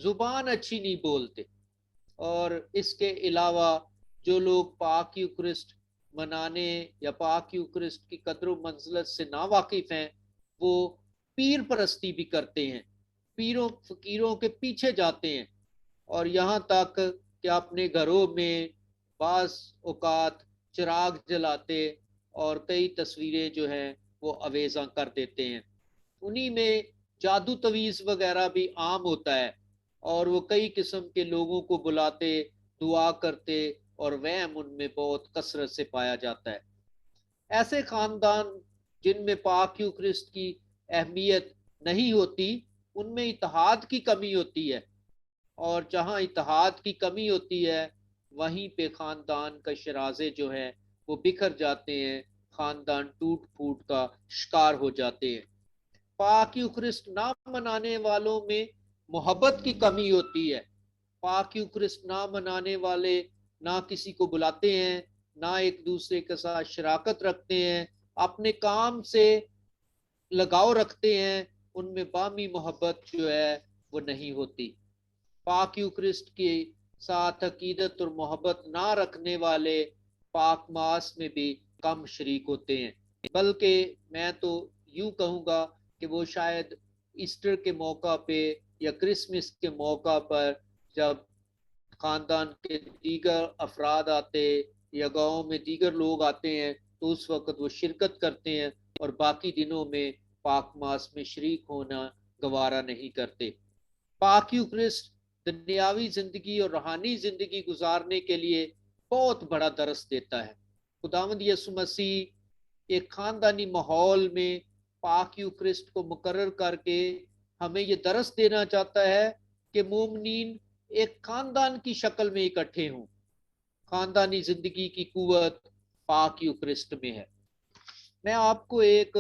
जुबान अच्छी नहीं बोलते। और इसके अलावा जो लोग पाक यूक्रिस्ट मनाने या पाक यूक्रिस्ट की कदर मंजिलत से ना वाकिफ हैं, वो पीर परस्ती भी करते हैं, पीरों फकीरों के पीछे जाते हैं, और यहाँ तक कि अपने घरों में बास औकात चिराग जलाते और कई तस्वीरें जो हैं वो अवेजा कर देते हैं। उन्हीं में जादू तवीज़ वगैरह भी आम होता है, और वो कई किस्म के लोगों को बुलाते, दुआ करते, और वहम उनमें बहुत कसरत से पाया जाता है। ऐसे खानदान जिनमें पाक यूक्रिस्ट की अहमियत नहीं होती, उनमें इत्तेहाद की कमी होती है, और जहाँ इत्तेहाद की कमी होती है वहीं पे खानदान का शराजे जो है वो बिखर जाते हैं, खानदान टूट फूट का शिकार हो जाते हैं। पाक यूक्रिस्ट ना मनाने वालों में मोहब्बत की कमी होती है। पाक यूक्रिस्ट ना मनाने वाले ना किसी को बुलाते हैं, ना एक दूसरे के साथ शराकत रखते हैं, अपने काम से लगाव रखते हैं, उनमें बामी मोहब्बत जो है वो नहीं होती। पाक यूक्रिस्ट के साथ अकीदत और मोहब्बत ना रखने वाले पाक मास में भी कम शरीक होते हैं, बल्कि मैं तो यूं कहूँगा कि वो शायद ईस्टर के मौका पे या क्रिसमस के मौका पर जब खानदान के दीगर अफराद आते या गाँव में दीगर लोग आते हैं तो उस वक्त वो शिरकत करते हैं, और बाकी दिनों में पाक मास में शरीक होना गवारा नहीं करते। पाक यूक्रिस्ट दुनियावी जिंदगी और रूहानी जिंदगी गुजारने के लिए बहुत बड़ा दरस देता है। खुदावंद यसु मसीह एक खानदानी माहौल में पाक यूक्रिस्ट को मुकर्रर करके हमें ये दरस देना चाहता है कि मोमनीन एक खानदान की शक्ल में इकट्ठे हों। खानदानी जिंदगी की कुवत पाक यूक्रिस्ट में है। मैं आपको एक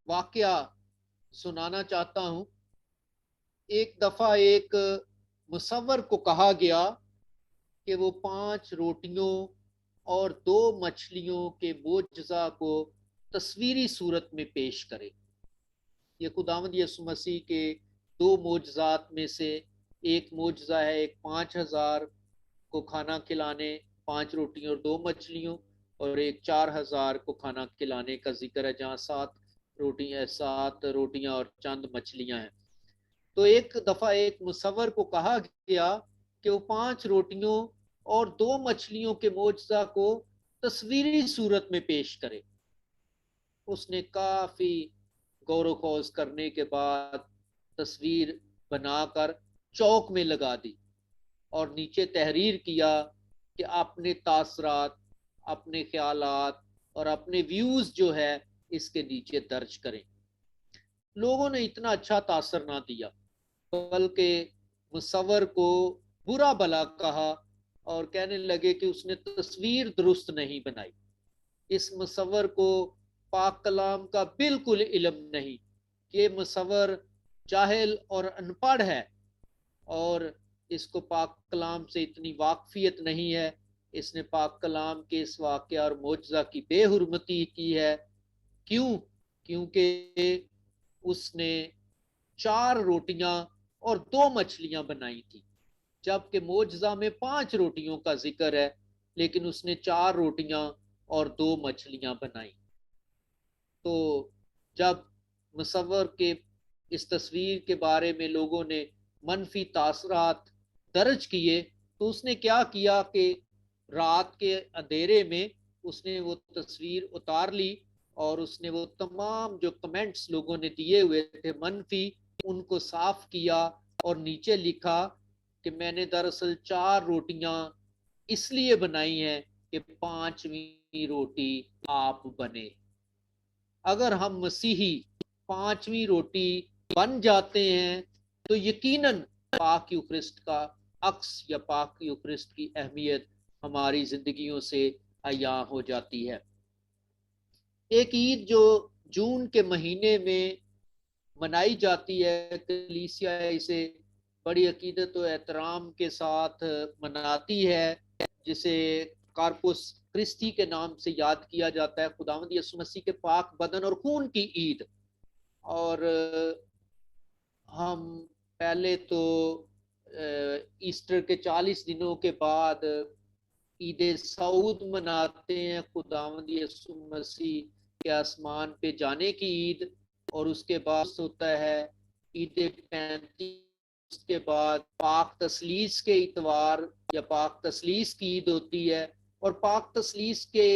वाकया सुनाना चाहता हूँ। एक दफा एक मुसव्वर को कहा गया कि वो 5 रोटियों और 2 मछलियों के मोजज़ा को तस्वीरी सूरत में पेश करे। ये खुदावंद यसु मसीह के 2 मोजज़ात में से एक मोजज़ा है, एक 5,000 को खाना खिलाने, 5 रोटियों और 2 मछलियों, और एक 4,000 को खाना खिलाने का जिक्र है, जहाँ 7 रोटियां और चंद मछलियां हैं। तो एक दफा एक मुसव्वर को कहा गया कि वो 5 रोटियों और 2 मछलियों के मोजज़ा को तस्वीरी सूरत में पेश करे। उसने काफी गौर खोज करने के बाद तस्वीर बनाकर चौक में लगा दी और नीचे तहरीर किया कि अपने तासरात, अपने ख्यालात और अपने व्यूज जो है इसके नीचे दर्ज करें। लोगों ने इतना अच्छा तासर ना दिया, बल्कि मुसव्वर को बुरा भला कहा और कहने लगे कि उसने तस्वीर दुरुस्त नहीं बनाई। इस मुसव्वर को पाक कलाम का बिल्कुल इल्म नहीं, ये मुसव्वर जाहिल और अनपढ़ है, और इसको पाक कलाम से इतनी वाकफियत नहीं है। इसने पाक कलाम के इस वाक़या और मोजज़ा की बेहुरमती की है। क्यों? क्योंकि उसने 4 रोटियां और 2 मछलियां बनाई थी, जबकि मोजज़ा में 5 रोटियों का जिक्र है, लेकिन उसने 4 रोटियां और 2 मछलियां बनाई। तो जब मुसव्वर के इस तस्वीर के बारे में लोगों ने मनफी तासरात दर्ज किए, तो उसने क्या किया कि रात के अंधेरे में उसने वो तस्वीर उतार ली और उसने वो तमाम जो कमेंट्स लोगों ने दिए हुए थे मनफी, उनको साफ किया और नीचे लिखा कि मैंने दरअसल 4 रोटियां इसलिए बनाई हैं कि 5वीं रोटी आप बने। अगर हम मसीही 5वीं रोटी बन जाते हैं तो यकीनन पाक यूक्रिस्ट का अक्स या पाक यूक्रिस्ट की अहमियत हमारी जिंदगियों से अया हो जाती है। एक ईद जो जून के महीने में मनाई जाती है, कलीसिया इसे बड़ी अकीदत और एहतराम के साथ मनाती है, जिसे कार्पुस क्रिस्टी के नाम से याद किया जाता है, खुदावंद यीशु मसीह के पाक बदन और खून की ईद। और हम पहले तो ईस्टर के 40 दिनों के बाद ईद सऊद मनाते हैं, खुदावंद यीशु मसीह के आसमान पे जाने की ईद। और उसके बाद होता है ईद 35। उसके बाद पाक तसलीस के इतवार या पाक तसलीस की ईद होती है। और पाक तसलीस के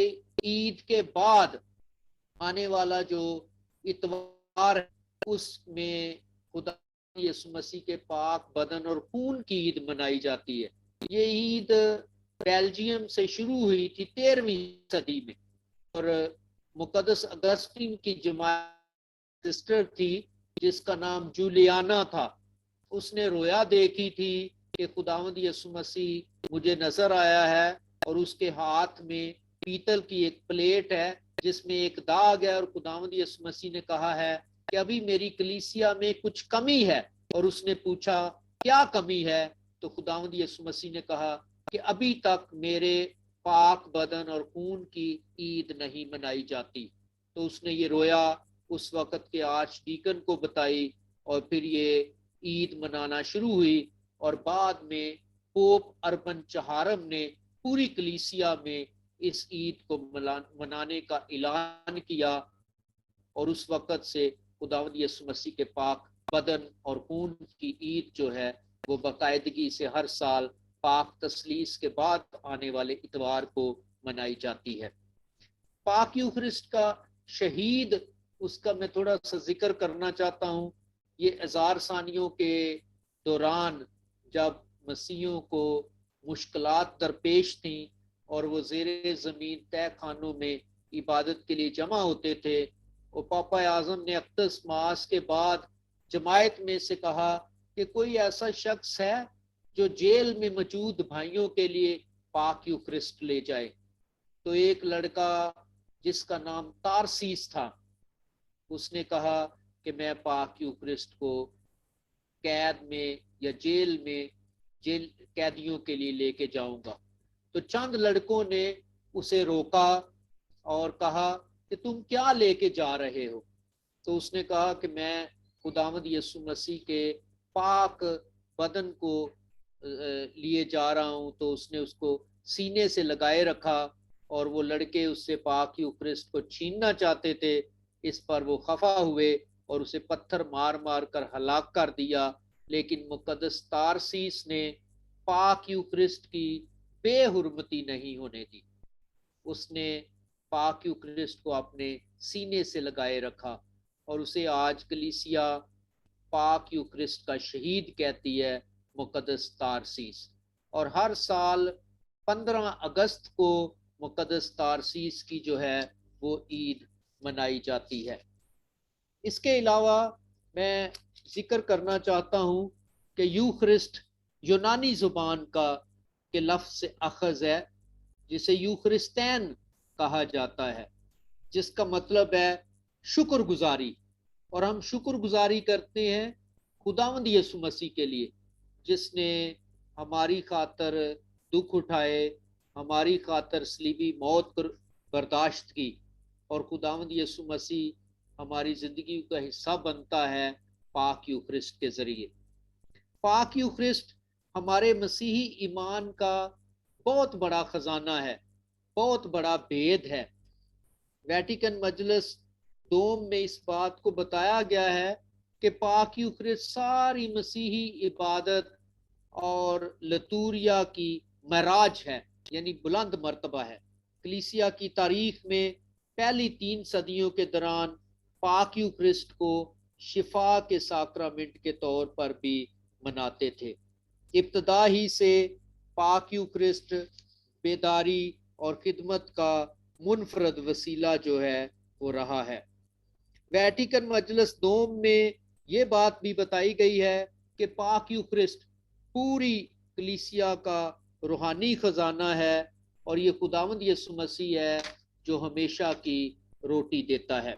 ईद के बाद आने वाला जो इतवार है उसमें खुदा यीशु मसीह के पाक बदन और खून की ईद मनाई जाती है। ये ईद बेल्जियम से शुरू हुई थी 13वीं सदी में। और मुकद्दस अगस्तीन की जमात सिस्टर थी जिसका नाम जूलियाना था, उसने रोया देखी थी कि खुदावंद यीशु मसीह मुझे नजर आया है और उसके हाथ में पीतल की एक प्लेट है जिसमें एक दाग है, और खुदावंद यीशु मसीह ने कहा है कि अभी मेरी कलीसिया में कुछ कमी है। और उसने पूछा क्या कमी है, तो खुदावंद यीशु मसीह ने कहा कि अभी तक मेरे पाक बदन और खून की ईद नहीं मनाई जाती। तो उसने ये रोया उस वक्त के आर्च डीकन को बताई, और फिर ये ईद मनाना शुरू हुई। और बाद में पोप अर्बन चहारम ने पूरी कलीसिया में इस ईद को मनाने का ऐलान किया। और उस वक्त से खुदावंद यीशु मसीह के पाक बदन और खून की ईद जो है वो बाकायदगी से हर साल पाक तसलीस के बाद आने वाले इतवार को मनाई जाती है। पाक यूखरिस्ट का शहीद, उसका मैं थोड़ा सा जिक्र करना चाहता हूँ। ये हजार सानियों के दौरान जब मसीहियों को मुश्किलात दरपेश थी और वो ज़ेरे ज़मीन तय खानों में इबादत के लिए जमा होते थे, और पापा आज़म ने अक्दस मास के बाद जमायत में से कहा कि कोई ऐसा शख्स है जो जेल में मौजूद भाइयों के लिए पाक यूखरिस्ट ले जाए। तो एक लड़का जिसका नाम तारसीस था, उसने कहा कि मैं पाक यूक्रिस्ट को कैद में या जेल में जेल कैदियों के लिए लेके जाऊंगा। तो चंद लड़कों ने उसे रोका और कहा कि तुम क्या लेके जा रहे हो। तो उसने कहा कि मैं खुदावंद यीशु मसीह के पाक बदन को लिए जा रहा हूं। तो उसने उसको सीने से लगाए रखा और वो लड़के उससे पाक यूक्रिस्ट को छीनना चाहते थे। इस पर वो खफा हुए और उसे पत्थर मार मार कर हलाक कर दिया। लेकिन मुकद्दस तारसीस ने पाक यूक्रिस्ट की बेहुरमती नहीं होने दी। उसने पाक यूक्रिस्ट को अपने सीने से लगाए रखा और उसे आज कलीसिया पाक यूक्रिस्ट का शहीद कहती है, मुकद्दस तारसीस। और हर साल 15 अगस्त को मुकद्दस तारसीस की जो है वो ईद मनाई जाती है। इसके अलावा मैं जिक्र करना चाहता हूँ कि यूखरिस्ट यूनानी जुबान का के लफ्ज से अखज है, जिसे यूखरिस्तैन कहा जाता है, जिसका मतलब है शुक्रगुजारी। और हम शुक्रगुजारी करते हैं खुदावंद यीशु मसीह के लिए, जिसने हमारी खातर दुख उठाए, हमारी खातर सलीबी मौत बर्दाश्त की। और खुदावंद यीशु मसीह हमारी जिंदगी का हिस्सा बनता है पाक यूखरिस्ट के जरिए। पाक यूखरिस्ट हमारे मसीही ईमान का बहुत बड़ा खजाना है, बहुत बड़ा भेद है। वेटिकन मजलिस दोम में इस बात को बताया गया है कि पाक यूखरिस्ट सारी मसीही इबादत और लतूरिया की मराज है, यानी बुलंद मर्तबा है। कलीसिया की तारीख में पहली 3 सदियों के दौरान पाक यूक्रिस्ट को शिफा के साक्रामेंट के तौर पर भी मनाते थे। इब्तदा ही से पाक यूक्रिस्ट बेदारी और खिदमत का मुनफरद वसीला जो है वो रहा है। वेटिकन मजलिस दोम में ये बात भी बताई गई है कि पाक यूक्रिस्ट पूरी कलीसिया का रूहानी खजाना है और ये खुदावंद यीशु मसीह है जो हमेशा की रोटी देता है।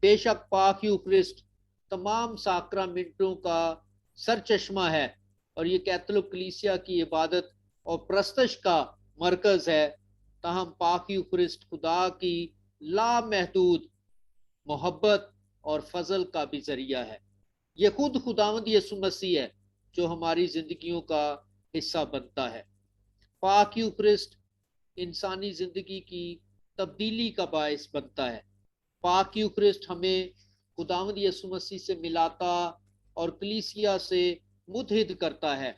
बेशक पाक यूक्रिस्ट तमाम साक्रामेंटों का सरचश्मा है और ये कैथोलिक कलीसिया की इबादत और प्रस्तश का मरकज है। ताहम पाक यूक्रिस्ट खुदा की लामहदूद मोहब्बत और फजल का भी जरिया है। ये खुद खुदावंद यीशु मसीह है जो हमारी जिंदगियों का हिस्सा बनता है। पाक यूक्रिस्ट इंसानी जिंदगी की तब्दीली का बायस बनता है। पाक यूक्रिस्ट हमें खुदावंद यीशु मसीह से मिलाता और कलीसिया से मुतहिद करता है।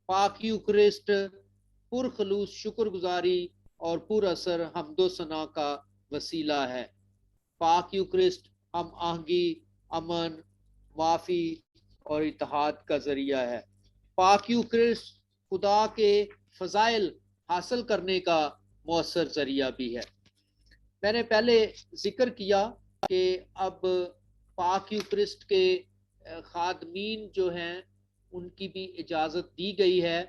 पाक यूक्रिस्ट पुरखलूस शुक्रगुजारी और पुरअसर हम्दो सना का वसीला है। पाक यूक्रिस्ट हम आहंगी, अमन, माफ़ी और इत्तेहाद का जरिया है। पाक यूक्रिस्ट खुदा के फ़ज़ाइल हासिल करने का मौसर जरिया भी है। मैंने पहले जिक्र किया कि अब पाक यूक्रिस्ट के खादमीन जो हैं उनकी भी इजाज़त दी गई है।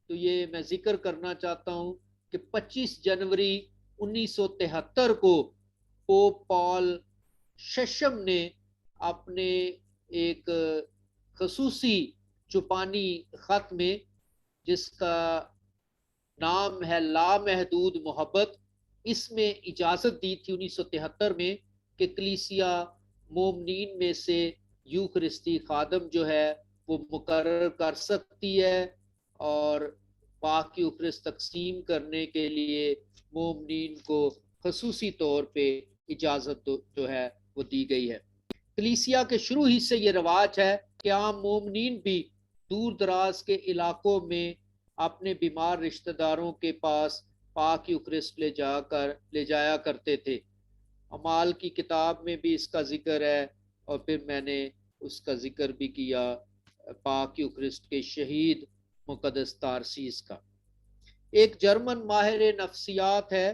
तो ये मैं जिक्र करना चाहता हूँ कि 25 जनवरी 1973 को पोप पॉल शशम ने अपने एक खसूसी चुपानी खत में, जिसका नाम है लामहदूद मोहब्बत, इसमें इजाज़त दी थी 1973 में कि कलीसिया मोमनीन में से यूखरिस्ती खादम जो है वो मुकर्रर कर सकती है और पाक यूखरिस्त तकसीम करने के लिए मोमनीन को खसूसी तौर पे इजाज़त जो है वो दी गई है। कलीसिया के शुरू ही से ये रवाज है कि आम मोमनीन भी दूर दराज के इलाकों में अपने बीमार रिश्तेदारों के पास पाक यूक्रिस्ट ले जाया करते थे। अमाल की किताब में भी इसका जिक्र है और फिर मैंने उसका जिक्र भी किया पाक यूक्रिस्ट के शहीद मुकद्दस तारसीस का। एक जर्मन माहिर नफ्सियात है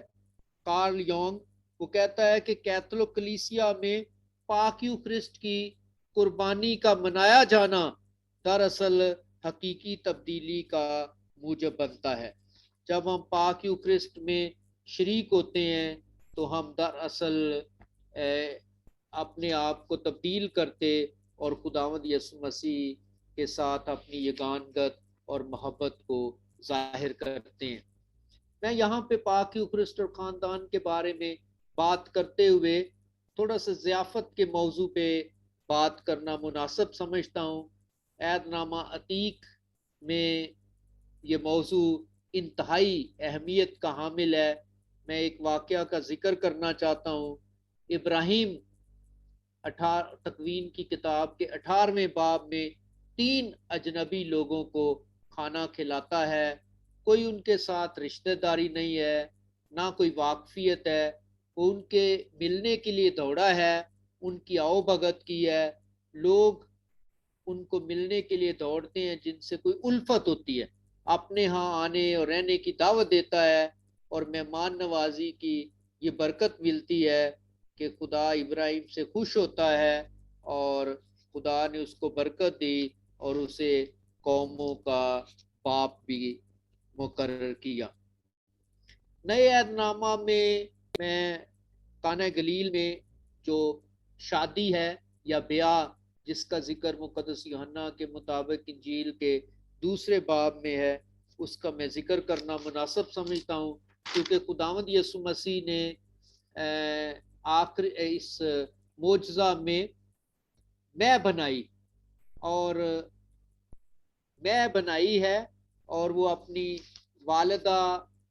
कार्ल योंग, वो कहता है कि कैथोलिक कलीसिया में पाक यूक्रिस्ट की कुर्बानी का मनाया जाना दरअसल हकीकी तब्दीली का मूजब बनता है। जब हम पाक यूक्रिस्ट में शरीक होते हैं तो हम दरअसल अपने आप को तब्दील करते और खुदावंद यीशु मसीह के साथ अपनी यगानगत और मोहब्बत को जाहिर करते हैं। मैं यहाँ पे पाक यूक्रिस्ट और ख़ानदान के बारे में बात करते हुए थोड़ा सा ज़ियाफ़त के मौजू पे बात करना मुनासिब समझता हूँ। ऐदनामा अतीक में ये मौजू इंतहाई अहमियत का हामिल है। मैं एक वाक़या का ज़िक्र करना चाहता हूँ। इब्राहिम तकवीन की किताब के 18वें बाब में 3 अजनबी लोगों को खाना खिलाता है। कोई उनके साथ रिश्तेदारी नहीं है, ना कोई वाकफियत है। वो उनके मिलने के लिए दौड़ा है, उनकी आओ भगत की है। लोग उनको मिलने के लिए दौड़ते हैं जिनसे कोई उल्फत होती है, अपने यहाँ आने और रहने की दावत देता है और मेहमान नवाजी की ये बरकत मिलती है कि खुदा इब्राहिम से खुश होता है और खुदा ने उसको बरकत दी और उसे कौमों का बाप भी मुकर्रर किया। नए ऐदनामा में मैं काना गलील में जो शादी है या ब्याह जिसका जिक्र मुकद्दस यूहन्ना के मुताबिक इंजील के 2 बाब में है, उसका मैं जिक्र करना मुनासिब समझता हूँ, क्योंकि खुदावंद यीशु मसीह ने आखिर इस मोजज़ा में मैं बनाई और मैं बनाई है और वो अपनी वालिदा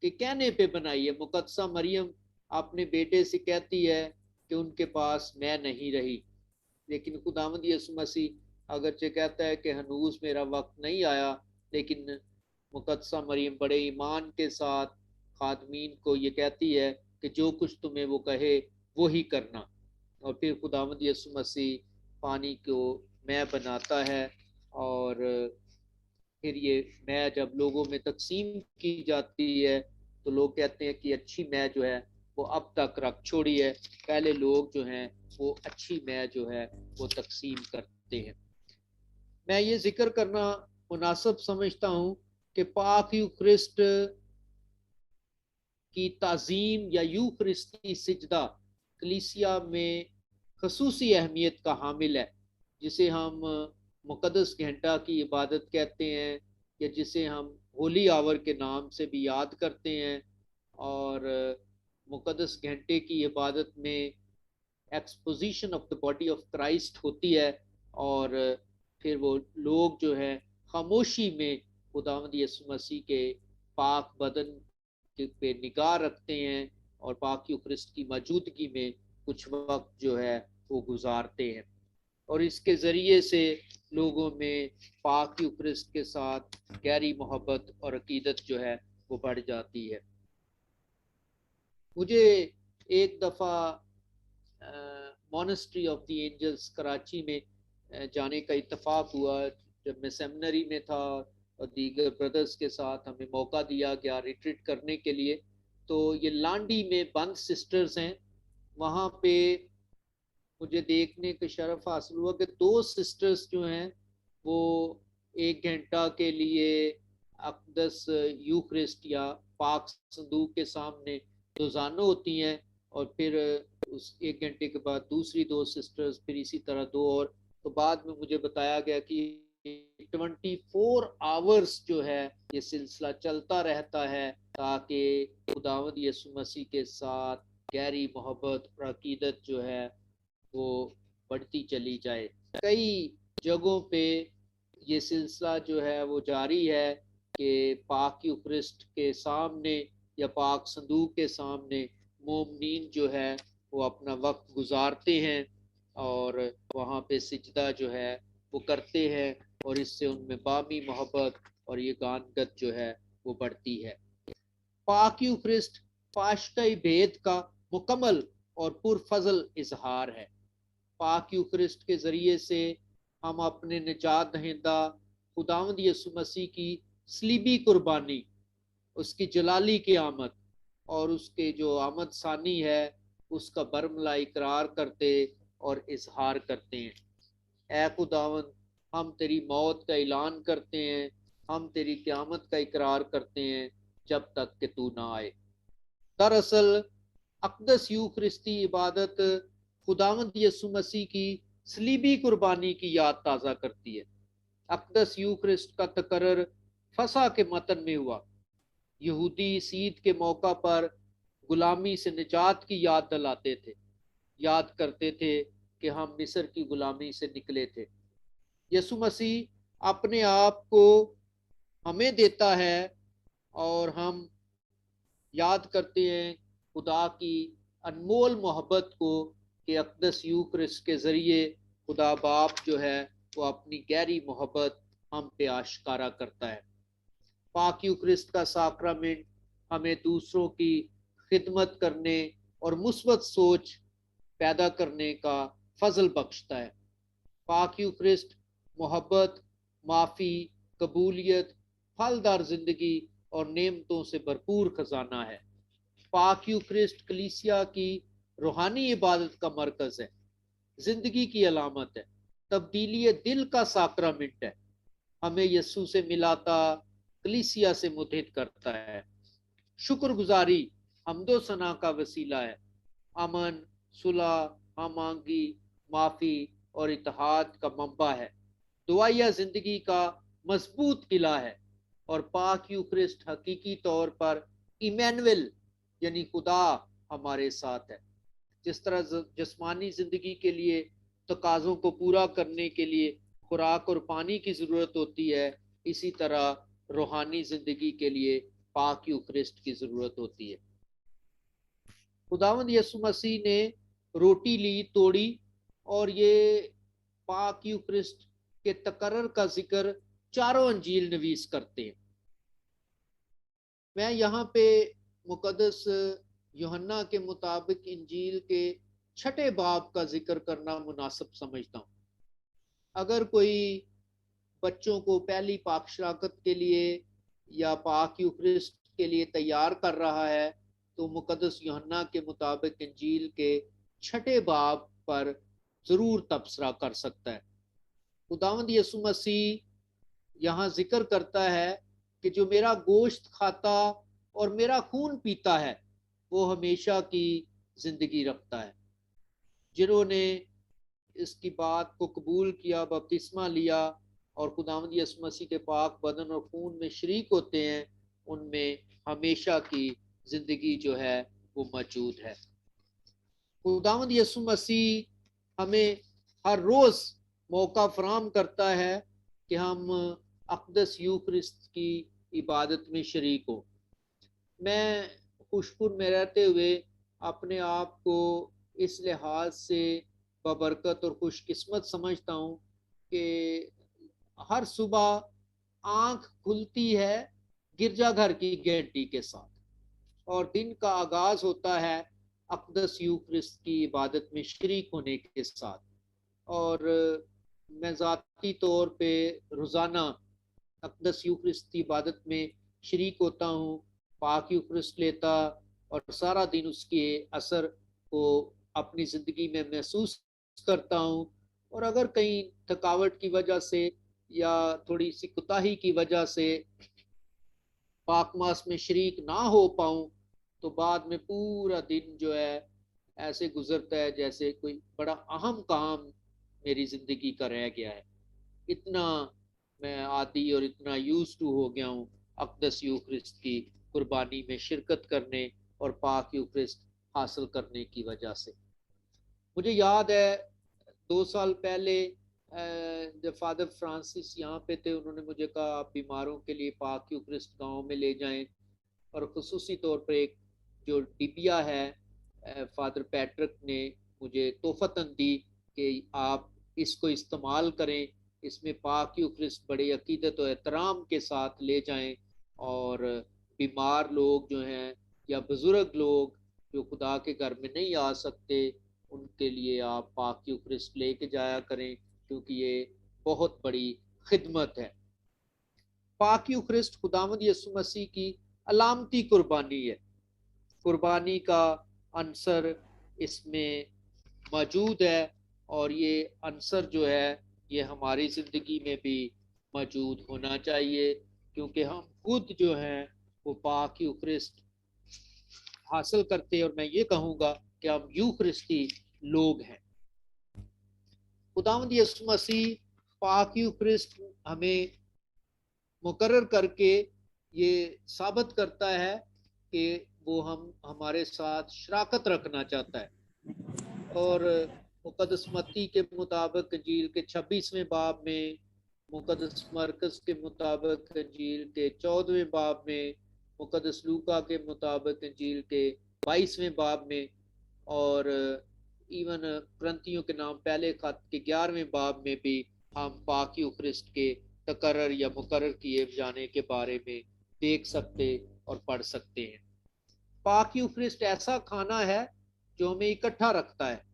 के कहने पे बनाई है। मुकद्दसा मरियम अपने बेटे से कहती है कि उनके पास मैं नहीं रही, लेकिन खुदावंद यीशु मसीह अगरचे कहता है कि हनूज मेरा वक्त नहीं आया, लेकिन मुकद्दसा मरियम बड़े ईमान के साथ खादमीन को ये कहती है कि जो कुछ तुम्हें वो कहे वो ही करना। और फिर खुदावंद यीशु मसीह पानी को मैं बनाता है, और फिर ये मैं जब लोगों में तकसीम की जाती है तो लोग कहते हैं कि अच्छी मैं जो है वो अब तक रख छोड़ी है, पहले लोग जो हैं वो अच्छी मैं जो है वो तकसीम करते हैं। मैं ये जिक्र करना मुनासिब समझता हूँ कि पाक यूक्रिस्ट की ताज़ीम या यूक्रिस्ती सिजदा कलीसिया में खसूसी अहमियत का हामिल है, जिसे हम मुक़द्दस घंटा की इबादत कहते हैं, या जिसे हम होली आवर के नाम से भी याद करते हैं। और मुक़द्दस घंटे की इबादत में exposition of the body of Christ होती है, और फिर वो लोग जो है खामोशी में खुदावंद यीशु मसीह के पाक बदन पे निगाह रखते हैं, और पाक यूक्रिस्ट की मौजूदगी में कुछ वक्त जो है वो गुजारते हैं, और इसके ज़रिए से लोगों में पाक यूक्रिस्ट के साथ गहरी मोहब्बत और अकीदत जो है वो बढ़ जाती है। मुझे एक दफ़ा monastery of the angels Karachi में जाने का इत्तेफाक हुआ, जब मैं सेमिनरी में था और दीगर ब्रदर्स के साथ हमें मौका दिया गया रिट्रीट करने के लिए। तो ये लांडी में बंद सिस्टर्स हैं, वहाँ पे मुझे देखने का शरफ हासिल हुआ कि दो सिस्टर्स जो हैं वो 1 घंटा के लिए अक़दस यूक्रिस्ट या पाक संदूक के सामने रोज़ाना होती हैं, और फिर उस 1 घंटे के बाद दूसरी दो सिस्टर्स, फिर इसी तरह दो और। तो बाद में मुझे बताया गया कि 24 आवर्स जो है ये सिलसिला चलता रहता है, ताकि खुदावंद यीशु मसीह के साथ गहरी मोहब्बत और अकीदत जो है वो बढ़ती चली जाए। कई जगहों पे ये सिलसिला जो है वो जारी है कि पाक यूक्रिस्ट के सामने या पाक संदूक के सामने मोमनीन जो है वो अपना वक्त गुजारते हैं, और वहाँ पे सिजदा जो है वो करते हैं, और इससे उनमें बामी मोहब्बत और ये गानगत जो है वो बढ़ती है। पाक यूक्रिस्ट पाशकाई भेद का मुकम्मल और पुरफजल इजहार है। पाक यूक्रिस्ट के ज़रिए से हम अपने निजात दहिंदा खुदावंद यीशु मसीह की सलीबी कुर्बानी, उसकी जलाली की आमद और उसके जो आमद सानी है उसका बरमला इकरार करते और इजहार करते हैं। ऐ खुदावंद, हम तेरी मौत का ऐलान करते हैं, हम तेरी क़यामत का इकरार करते हैं जब तक कि तू ना आए। दरअसल अक़दस यूक्रिस्ती इबादत खुदावंद यीशु मसीह की सलीबी कुर्बानी की याद ताज़ा करती है। अक़दस यूक्रिस्ट का तकर्रर फसा के मतन में हुआ। यहूदी इस ईद के मौका पर गुलामी से निजात की याद दिलाते थे, याद करते थे कि हम मिस्र की गुलामी से निकले थे। यीशु मसीह अपने आप को हमें देता है, और हम याद करते हैं खुदा की अनमोल मोहब्बत को कि अक़दस यूक्रिस्ट के ज़रिए खुदा बाप जो है वो अपनी गहरी मोहब्बत हम पे आश्कारा करता है। पाक यूक्रिस्ट का साक्रामेंट हमें दूसरों की खिदमत करने और मुस्बत सोच पैदा करने का फजल बख्शता है। पाक यूक्रिस्ट मोहब्बत, माफ़ी, कबूलियत, फलदार ज़िंदगी और नेमतों से भरपूर खजाना है। पाक यूक्रिस्ट कलीसिया की रूहानी इबादत का मरकज़ है, ज़िंदगी की अलामत है, तब्दीली दिल का साक्रामेंट है, हमें यीशु से मिलाता, कलीसिया से मुत्तहिद करता है। शुक्रगुजारी हम्दो सना का वसीला है, अमन, सुलह, हमांगी, माफ़ी और इत्तेहाद का मंबा है, दुआया ज़िंदगी का मजबूत किला है, और पाक यूक्रिस्ट हकीकी तौर पर इमैनुअल यानी खुदा हमारे साथ है। जिस तरह जिस्मानी ज़िंदगी के लिए तकाज़ों को पूरा करने के लिए खुराक और पानी की ज़रूरत होती है, इसी तरह रूहानी ज़िंदगी के लिए पाक यूक्रिस्ट की ज़रूरत होती है। खुदावंद यीशु मसीह ने रोटी ली, तोड़ी, और ये पाक यूक्रिस्ट के तकर्रर का जिक्र चारों अंजील नवीस करते हैं। मैं यहाँ पे मुकद्दस यूहन्ना के मुताबिक इंजील के 6 बाब का जिक्र करना मुनासिब समझता हूँ। अगर कोई बच्चों को पहली पाक शराकत के लिए या पाक यूखरिस्ट के लिए तैयार कर रहा है तो मुकद्दस यूहन्ना के मुताबिक इंजील के 6 बाब पर जरूर तबसरा कर सकता है। खुदावंद यसु मसीह यहाँ जिक्र करता है कि जो मेरा गोश्त खाता और मेरा खून पीता है वो हमेशा की जिंदगी रखता है। जिन्होंने इसकी बात को कबूल किया, बपतिस्मा लिया और खुदावंद यसु मसीह के पाक बदन और खून में शरीक होते हैं, उनमें हमेशा की जिंदगी जो है वो मौजूद है। खुदावंद यसु मसीह हमें हर रोज मौका फराम करता है कि हम अक़दस यूखरिस्त की इबादत में शरीक हो। मैं खुशपुर में रहते हुए अपने आप को इस लिहाज से बबरकत और खुशकिस्मत समझता हूँ कि हर सुबह आंख खुलती है गिरजाघर की घंटी के साथ और दिन का आगाज होता है अक़दस यूखरिस्त की इबादत में शरीक होने के साथ। और मैं ज़ाती तौर पे रोज़ाना अक़दस यूखरिस्त की इबादत में शरीक होता हूँ, पाक यूखरिस्त लेता और सारा दिन उसके असर को अपनी ज़िंदगी में महसूस करता हूँ। और अगर कहीं थकावट की वजह से या थोड़ी सी कुताही की वजह से पाक मास में शरीक ना हो पाऊँ तो बाद में पूरा दिन जो है ऐसे गुजरता है जैसे कोई बड़ा अहम काम मेरी ज़िंदगी का रह गया है। इतना मैं आदी और इतना यूज टू हो गया हूँ अक़दस यूखरिस्त की कुर्बानी में शिरकत करने और पाक यूखरिस्त हासिल करने की वजह से। मुझे याद है 2 साल पहले जब फादर फ्रांसिस यहाँ पे थे, उन्होंने मुझे कहा आप बीमारों के लिए पाक यूखरिस्त गांव में ले जाएं और खुसूसी तौर पर एक जो डिबिया है फादर पैट्रिक ने मुझे तोहफतन दी कि आप इसको इस्तेमाल करें, इसमें पाक यूखरिस्त बड़े अकीदत और एहतराम के साथ ले जाएं और बीमार लोग जो हैं या बुजुर्ग लोग जो खुदा के घर में नहीं आ सकते उनके लिए आप पाक यूखरिस्त लेके जाया करें क्योंकि ये बहुत बड़ी खिदमत है। पाक यूखरिस्त खुदावंद यसु मसीह की अलामती कुर्बानी है। कुर्बानी का अंसर इसमें मौजूद है और ये अंसर जो है ये हमारी ज़िंदगी में भी मौजूद होना चाहिए क्योंकि हम खुद जो हैं वो पाक यूखरिस्त हासिल करते और मैं ये कहूँगा कि हम यूखरिस्ती लोग हैं। खुदावंद यसु मसीह पाक यूखरिस्त हमें मुकर्रर करके ये साबित करता है कि वो हमारे साथ शराकत रखना चाहता है। और मुकद्दस मत्ती के मुताबिक इंजील के 26वें बाब में, मुकद्दस मरकस के मुताबिक इंजील के 14वें बाब में, मुकद्दस लूका के मुताबिक इंजील के 22वें बाब में और इवन करंथियों के नाम पहले खत के 11वें बाब में भी हम पाक यूखरिस्त के तकर्रर या मुकर्रर किए जाने के बारे में देख सकते और पढ़ सकते हैं। पाक यूखरिस्त ऐसा खाना है जो हमें इकट्ठा रखता है।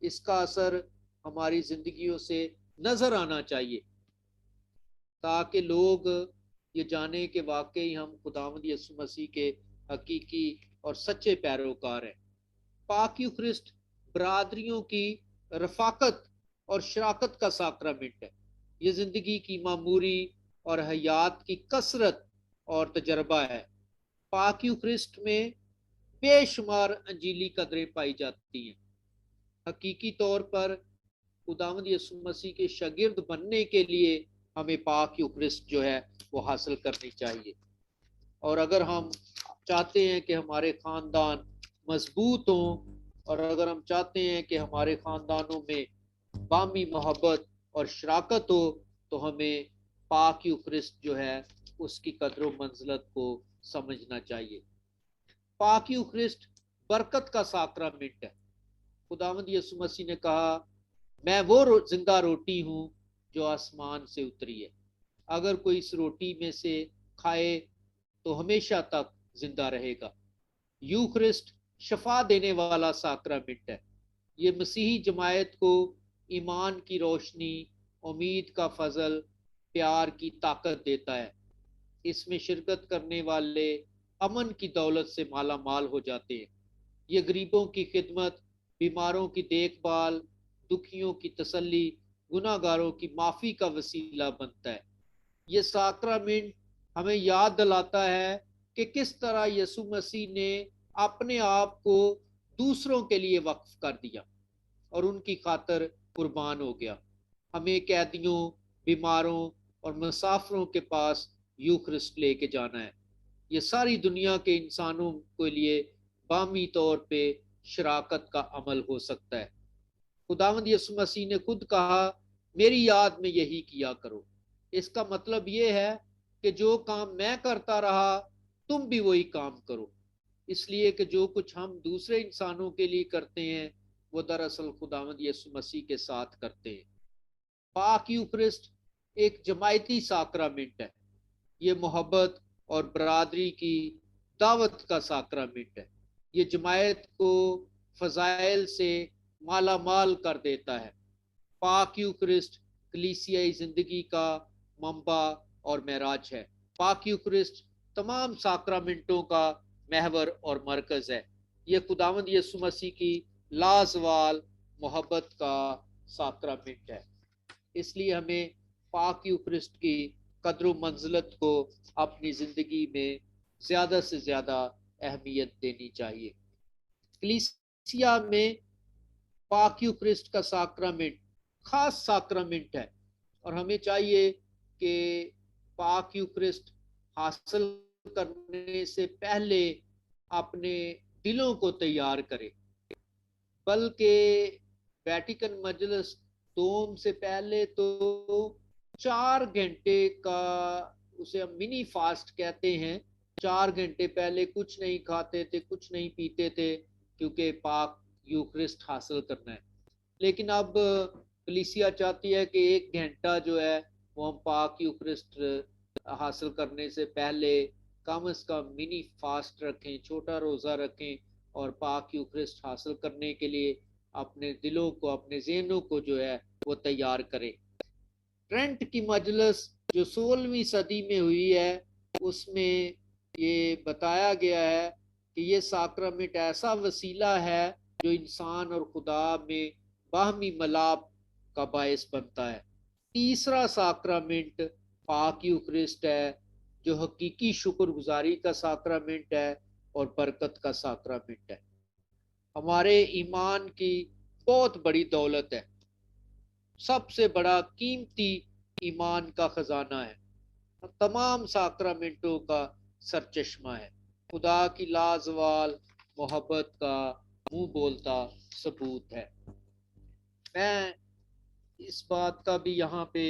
इसका असर हमारी जिंदगियों से नजर आना चाहिए ताकि लोग ये जाने कि वाकई हम खुदावंद यसु मसीह के हकीकी और सच्चे पैरोकार हैं। पाक यूखरिस्त बरादरियों की रफाकत और शराकत का साक्रामेंट है। ये जिंदगी की मामूरी और हयात की कसरत और तजर्बा है। पाक यूखरिस्त में बेशुमार अंजीली कदरें पाई जाती हैं। हकीकी तौर पर खुदावंद यसु मसीह के शागिर्द बनने के लिए हमें पाक यूखरिस्त जो है वो हासिल करनी चाहिए। और अगर हम चाहते हैं कि हमारे ख़ानदान मजबूत हों और अगर हम चाहते हैं कि हमारे ख़ानदानों में बामी मोहब्बत और शराकत हो तो हमें पाक यूखरिस्त जो है उसकी कदर व मंजिलत को समझना चाहिए। पाक यूखरिस्त बरकत का साक्रामेंट है। खुदावंद यसु मसीह ने कहा मैं वो जिंदा रोटी हूँ जो आसमान से उतरी है, अगर कोई इस रोटी में से खाए तो हमेशा तक जिंदा रहेगा। यूखरिस्ट शफा देने वाला साक्रामेंट है। ये मसीही जमायत को ईमान की रोशनी, उम्मीद का फजल, प्यार की ताकत देता है। इसमें शिरकत करने वाले अमन की दौलत से माला माल हो जाते हैं। ये गरीबों की खिदमत, बीमारों की देखभाल, दुखियों की तसल्ली, गुनाहगारों की माफ़ी का वसीला बनता है। ये साक्रामेंट हमें याद दिलाता है कि किस तरह यसु मसीह ने अपने आप को दूसरों के लिए वक्फ कर दिया और उनकी खातर कुर्बान हो गया। हमें कैदियों, बीमारों और मुसाफिरों के पास यूख्रिस्ट लेके जाना है। ये सारी दुनिया के इंसानों के लिए बामी तौर पे शराकत का अमल हो सकता है। खुदावंद यसु मसीह ने खुद कहा, मेरी याद में यही किया करो। इसका मतलब ये है कि जो काम मैं करता रहा, तुम भी वही काम करो। इसलिए कि जो कुछ हम दूसरे इंसानों के लिए करते हैं, वो दरअसल खुदावंद यसु मसीह के साथ करते हैं। पाक यूक्रिस्ट एक जमायती साक्रामेंट है। ये मोहब्बत और बरादरी की दावत का साक्रामेंट है। ये जमायत को फजाइल से माला माल कर देता है। पाक यूक्रिस्ट कलीसियाई जिंदगी का मंबा और महराज है। पाक यूक्रिस्ट तमाम साक्रामेंटों का महवर और मरकज है। ये खुदावंद यसु मसीह की लाजवाल मोहब्बत का साक्रामेंट है। इसलिए हमें पाक यूक्रिस्ट की कद्र मंजिलत को अपनी जिंदगी में ज्यादा से ज्यादा अहमियत देनी चाहिए। कलीसिया में पाक यूक्रिस्ट का साक्रामेंट खास साक्रामेंट है और हमें चाहिए कि पाक यूक्रिस्ट हासिल करने से पहले अपने दिलों को तैयार करें। बल्कि वेटिकन मजलिस दोम से पहले तो 4 घंटे का, उसे हम मिनी फास्ट कहते हैं, 4 घंटे पहले कुछ नहीं खाते थे, कुछ नहीं पीते थे, क्योंकि पाक यूक्रिस्ट हासिल करना है। लेकिन अब कलीसिया चाहती है कि 1 घंटा जो है वो हम पाक यूक्रिस्ट हासिल करने से पहले कम से कम मिनी फास्ट रखें, छोटा रोज़ा रखें और पाक यूक्रिस्ट हासिल करने के लिए अपने दिलों को, अपने जहनों को जो है वो तैयार करें। ट्रेंट की मजलिस जो 16वीं सदी में हुई है, उसमें ये बताया गया है कि ये साक्रामेंट ऐसा वसीला है जो इंसान और खुदा में बाहमी मलाप का बायस बनता है। तीसरा साक्रामेंट पाक यूक्रिस्ट है, जो हकीकी शुक्रगुजारी का साक्रामेंट है और बरकत का साक्रामेंट है। हमारे ईमान की बहुत बड़ी दौलत है, सबसे बड़ा कीमती ईमान का खजाना है, तमाम साक्रामेंटों का सरचश्मा है, खुदा की लाजवाल मोहब्बत का मुंह बोलता सबूत है। मैं इस बात का भी यहाँ पे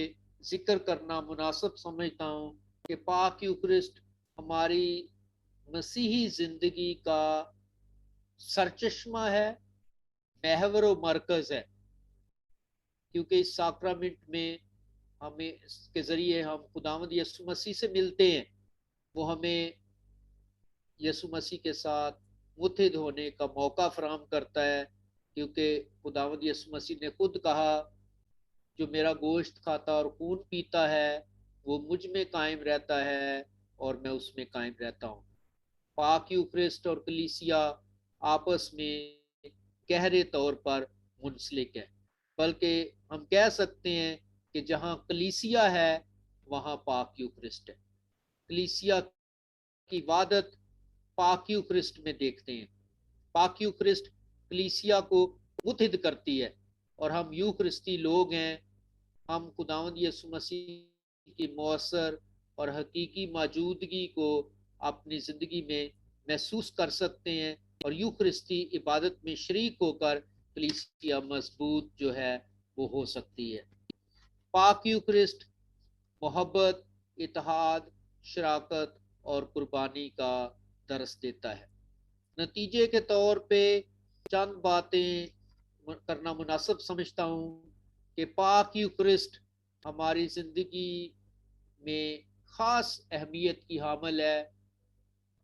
जिक्र करना मुनासिब समझता हूँ कि पाक यूक्रिस्ट हमारी मसीही जिंदगी का सरचश्मा है, महवर व मरकज है, क्योंकि इस साक्रामेंट में हमें, इसके ज़रिए हम खुदावंद यसु मसीह से मिलते हैं। वो हमें यसु मसीह के साथ मुत्हिद होने का मौका फराहम करता है, क्योंकि खुदावंद यसु मसीह ने खुद कहा, जो मेरा गोश्त खाता और खून पीता है वो मुझ में कायम रहता है और मैं उसमें कायम रहता हूँ। पाक यूक्रिस्ट और कलीसिया आपस में गहरे तौर पर मुंसलिक है, बल्कि हम कह सकते हैं कि जहाँ कलीसिया है वहाँ पाक यूक्रिस्ट है। कलीसिया की इबादत पाक यूक्रिस्ट में देखते हैं। पाक यूक्रिस्ट कलीसिया को मुत्हिद करती है और हम यूक्रिस्ती लोग हैं। हम खुदावंद यसु मसीह की मौसर और हकीकी मौजूदगी को अपनी ज़िंदगी में महसूस कर सकते हैं और यूक्रिस्ती इबादत में शरीक होकर कलीसिया मजबूत जो है वो हो सकती है। पाक यूक्रिस्ट मोहब्बत, इत्तेहाद, शराकत और कुर्बानी का दर्स देता है। नतीजे के तौर पे चंद बातें करना मुनासिब समझता हूँ कि पाक यूक्रिस्ट हमारी ज़िंदगी में ख़ास अहमियत की हामिल है।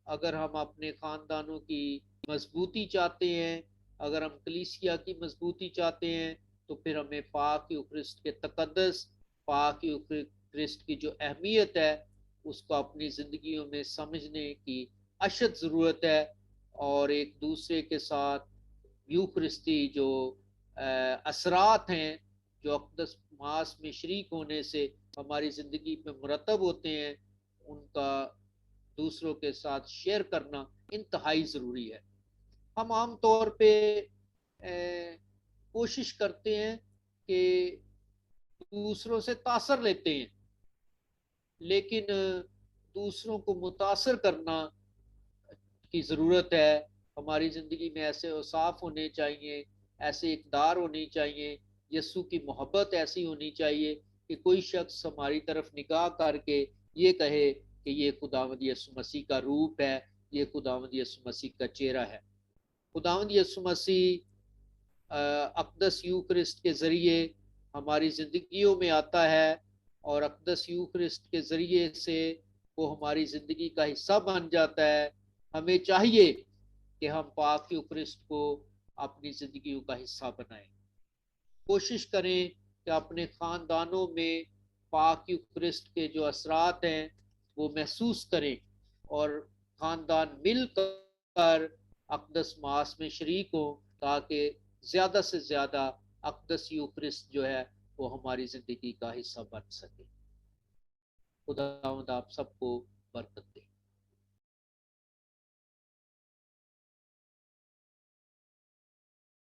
अगर हम अपने ख़ानदानों की मजबूती चाहते हैं, अगर हम कलीसिया की मजबूती चाहते हैं, तो फिर हमें पाक यूक्रिस्ट के तकद्दस, पाक यूक्रिस्ट की जो अहमियत है उसको अपनी ज़िंदगियों में समझने की अशद ज़रूरत है। और एक दूसरे के साथ यूक्रिस्ती जो असरात हैं, जो अक़दस मास में शरीक होने से हमारी ज़िंदगी में मुरतब होते हैं, उनका दूसरों के साथ शेयर करना इंतहाई ज़रूरी है। हम आम तौर पे कोशिश करते हैं कि दूसरों से तासर लेते हैं, लेकिन दूसरों को मुतासर करना की ज़रूरत है। हमारी ज़िंदगी में ऐसे औसाफ होने चाहिए, ऐसे इक़दार होनी चाहिए, यस्सु की मोहब्बत ऐसी होनी चाहिए कि कोई शख्स हमारी तरफ निगाह करके ये कहे कि ये खुदावंद यीशु मसीह का रूप है, ये खुदावंद यीशु मसीह का चेहरा है। खुदावंद यीशु मसीह अक़दस यूक्रिस्ट के ज़रिए हमारी ज़िंदगियों में आता है, और अक़दस यूक्रिस्ट के ज़रिए से वो हमारी ज़िंदगी का हिस्सा बन जाता है। हमें चाहिए कि हम पाक यूक्रिस्ट को अपनी ज़िंदगियों का हिस्सा बनाएं। कोशिश करें कि अपने ख़ानदानों में पाक यूक्रिस्ट के जो असरात हैं वो महसूस करें, और ख़ानदान मिलकर अक़दस मास में शरीक हो, ताकि ज़्यादा से ज़्यादा अक़दस यूक्रिस्ट जो है वो हमारी ज़िंदगी का हिस्सा बन सके। खुदावंद आप सबको बरकत दे।